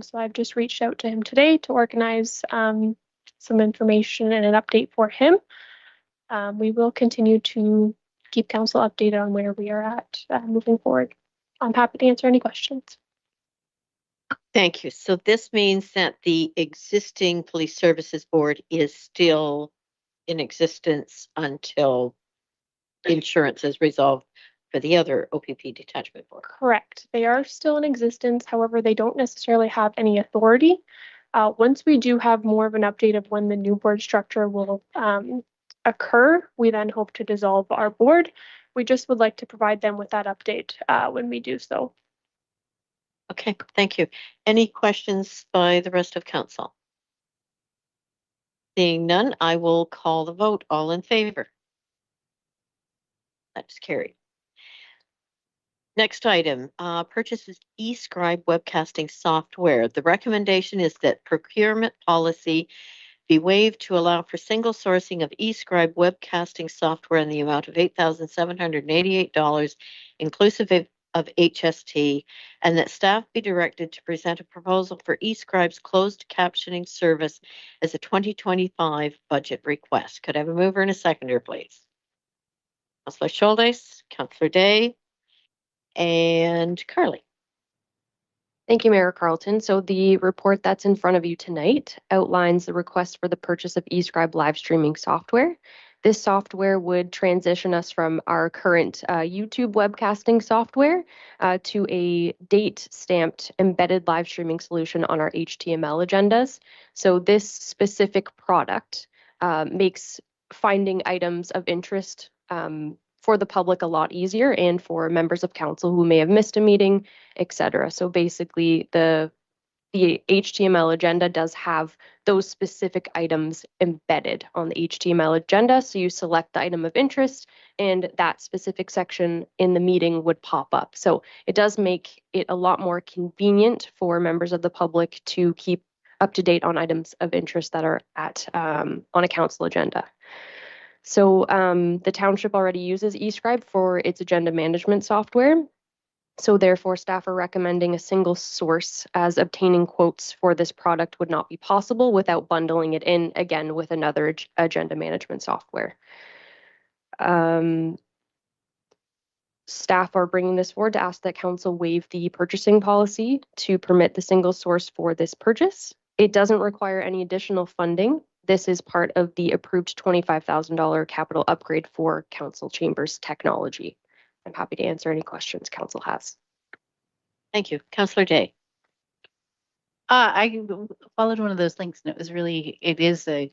So I've just reached out to him today to organize some information and an update for him. We will continue to keep council updated on where we are at moving forward. I'm happy to answer any questions. Thank you. So this means that the existing police services board is still in existence until insurance is resolved for the other OPP detachment board. Correct. They are still in existence. However, they don't necessarily have any authority. Once we do have more of an update of when the new board structure will occur, we then hope to dissolve our board. We just would like to provide them with that update when we do so. Okay, thank you. Any questions by the rest of council? Seeing none, I will call the vote. All in favor? That's carried. Next item, purchases eScribe webcasting software. The recommendation is that procurement policy be waived to allow for single sourcing of eScribe webcasting software in the amount of $8,788, inclusive of HST, and that staff be directed to present a proposal for eScribe's closed captioning service as a 2025 budget request. Could I have a mover and a seconder, please? Councillor Shoulders, Councillor Day, and Carly. Thank you, Mayor Carlton. So the report that's in front of you tonight outlines the request for the purchase of eScribe live streaming software. This software would transition us from our current YouTube webcasting software to a date-stamped embedded live streaming solution on our HTML agendas. So this specific product makes finding items of interest for the public a lot easier, and for members of council who may have missed a meeting, etc. So basically, the HTML agenda does have those specific items embedded on the HTML agenda. So you select the item of interest, and that specific section in the meeting would pop up. So it does make it a lot more convenient for members of the public to keep up to date on items of interest that are at on a council agenda. So the township already uses eScribe for its agenda management software. So therefore, staff are recommending a single source, as obtaining quotes for this product would not be possible without bundling it in again with another agenda management software. Staff are bringing this forward to ask that council waive the purchasing policy to permit the single source for this purchase. It doesn't require any additional funding. This is part of the approved $25,000 capital upgrade for council chambers technology. I'm happy to answer any questions council has. Thank you. Councillor Day. I followed one of those links, and it is a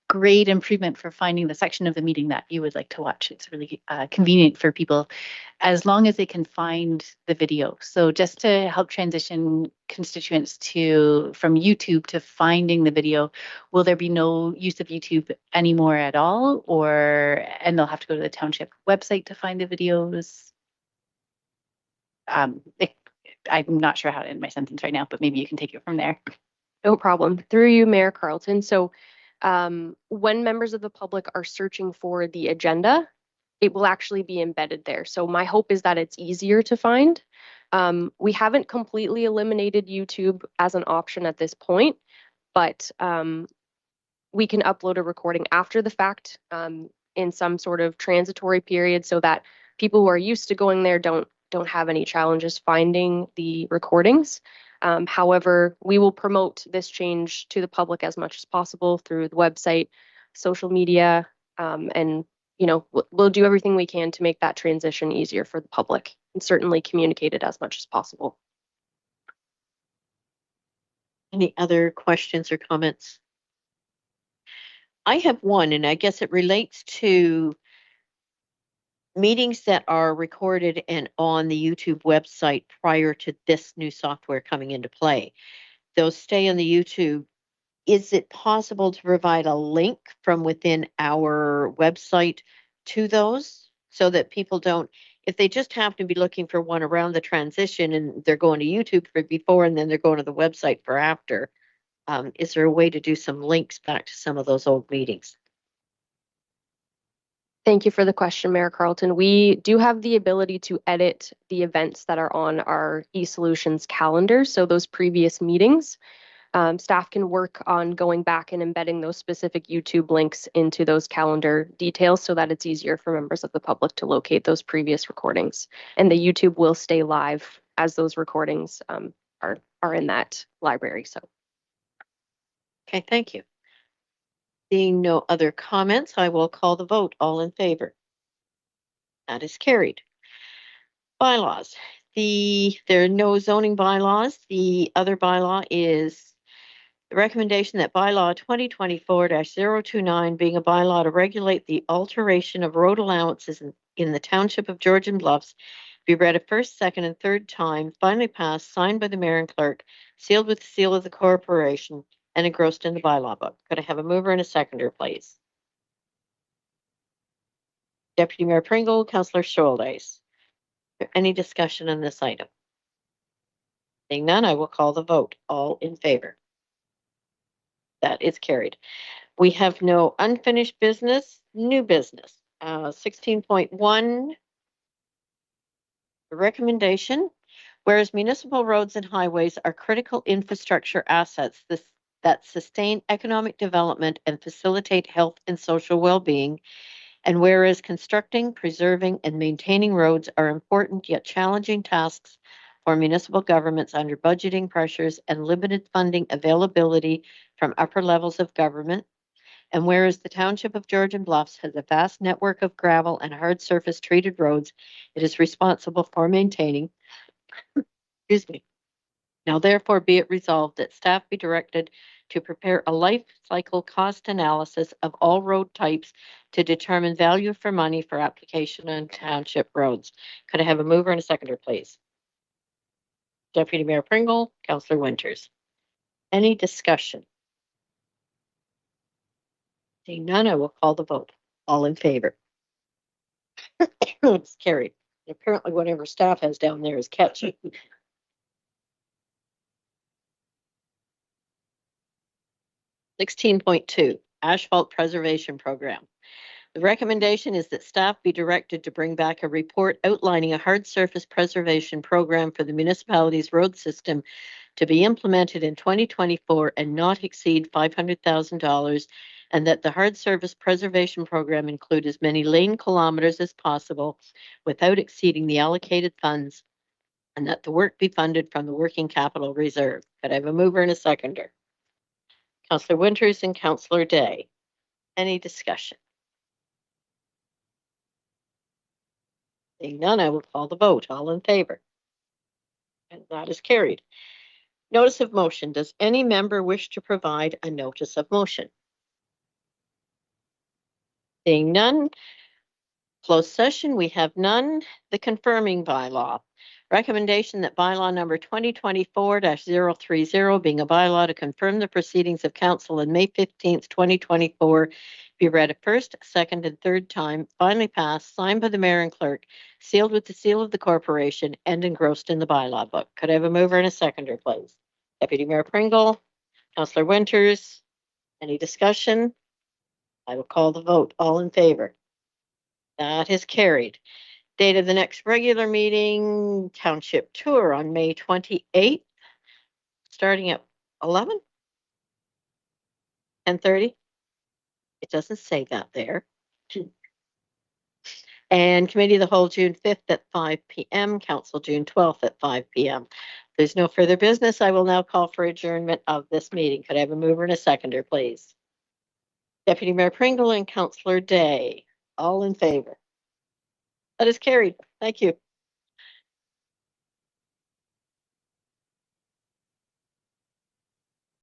great improvement for finding the section of the meeting that you would like to watch. It's really convenient for people as long as they can find the video. So just to help transition constituents from YouTube to finding the video, will there be no use of YouTube anymore at all, and they'll have to go to the township website to find the videos? I'm not sure how to end my sentence right now, but maybe you can take it from there. No problem. Through you, Mayor Carlton. So when members of the public are searching for the agenda, it will actually be embedded there. So my hope is that it's easier to find. We haven't completely eliminated YouTube as an option at this point, but we can upload a recording after the fact in some sort of transitory period, so that people who are used to going there don't have any challenges finding the recordings. However, we will promote this change to the public as much as possible through the website, social media, and we'll do everything we can to make that transition easier for the public, and certainly communicate it as much as possible. Any other questions or comments? I have one, and I guess it relates to meetings that are recorded and on the YouTube website prior to this new software coming into play. Those stay on the YouTube. Is it possible to provide a link from within our website to those, so that people don't, if they just happen to be looking for one around the transition and they're going to YouTube for before and then they're going to the website for after, is there a way to do some links back to some of those old meetings? Thank you for the question, Mayor Carlton. We do have the ability to edit the events that are on our eSolutions calendar, so those previous meetings. Staff can work on going back and embedding those specific YouTube links into those calendar details, so that it's easier for members of the public to locate those previous recordings. And the YouTube will stay live as those recordings are in that library. So, okay, thank you. Seeing no other comments, I will call the vote. All in favor? That is carried. Bylaws. There are no zoning bylaws. The other bylaw is the recommendation that bylaw 2024-029, being a bylaw to regulate the alteration of road allowances in the township of Georgian Bluffs, be read a first, second, and third time, finally passed, signed by the mayor and clerk, sealed with the seal of the corporation, and engrossed in the bylaw book. Could I have a mover and a seconder, please? Deputy Mayor Pringle, Councillor Shoaldays. Any discussion on this item? Seeing none, I will call the vote. All in favor? That is carried. We have no unfinished business, new business. 16.1, the recommendation. Whereas municipal roads and highways are critical infrastructure assets that sustain economic development and facilitate health and social well-being, and whereas constructing, preserving, and maintaining roads are important yet challenging tasks for municipal governments under budgeting pressures and limited funding availability from upper levels of government. And whereas the Township of Georgian Bluffs has a vast network of gravel and hard surface treated roads, it is responsible for maintaining. Excuse me. Now therefore be it resolved that staff be directed to prepare a life cycle cost analysis of all road types to determine value for money for application on township roads. Could I have a mover and a seconder, please? Deputy Mayor Pringle, Councillor Winters. Any discussion? Seeing none, I will call the vote. All in favor? It's carried. Apparently whatever staff has down there is catchy. 16.2, Asphalt Preservation Program. The recommendation is that staff be directed to bring back a report outlining a hard surface preservation program for the municipality's road system to be implemented in 2024 and not exceed $500,000, and that the hard surface preservation program include as many lane kilometers as possible without exceeding the allocated funds, and that the work be funded from the working capital reserve. Could I have a mover and a seconder? Councillor Winters and Councillor Day. Any discussion? Seeing none, I will call the vote. All in favor? And that is carried. Notice of motion. Does any member wish to provide a notice of motion? Seeing none. Closed session, we have none. The confirming bylaw. Recommendation that bylaw number 2024-030 being a bylaw to confirm the proceedings of council on May 15th, 2024 be read a first, second, and third time, finally passed, signed by the mayor and clerk, sealed with the seal of the corporation, and engrossed in the bylaw book. Could I have a mover and a seconder, please? Deputy Mayor Pringle, Councillor Winters, any discussion? I will call the vote. All in favor? That is carried. Date of the next regular meeting, township tour on May 28th, starting at 11? 10:30? It doesn't say that there. And committee of the whole June 5th at 5 p.m., council June 12th at 5 p.m. There's no further business. I will now call for adjournment of this meeting. Could I have a mover and a seconder, please? Deputy Mayor Pringle and Councillor Day, all in favor? That is carried. Thank you.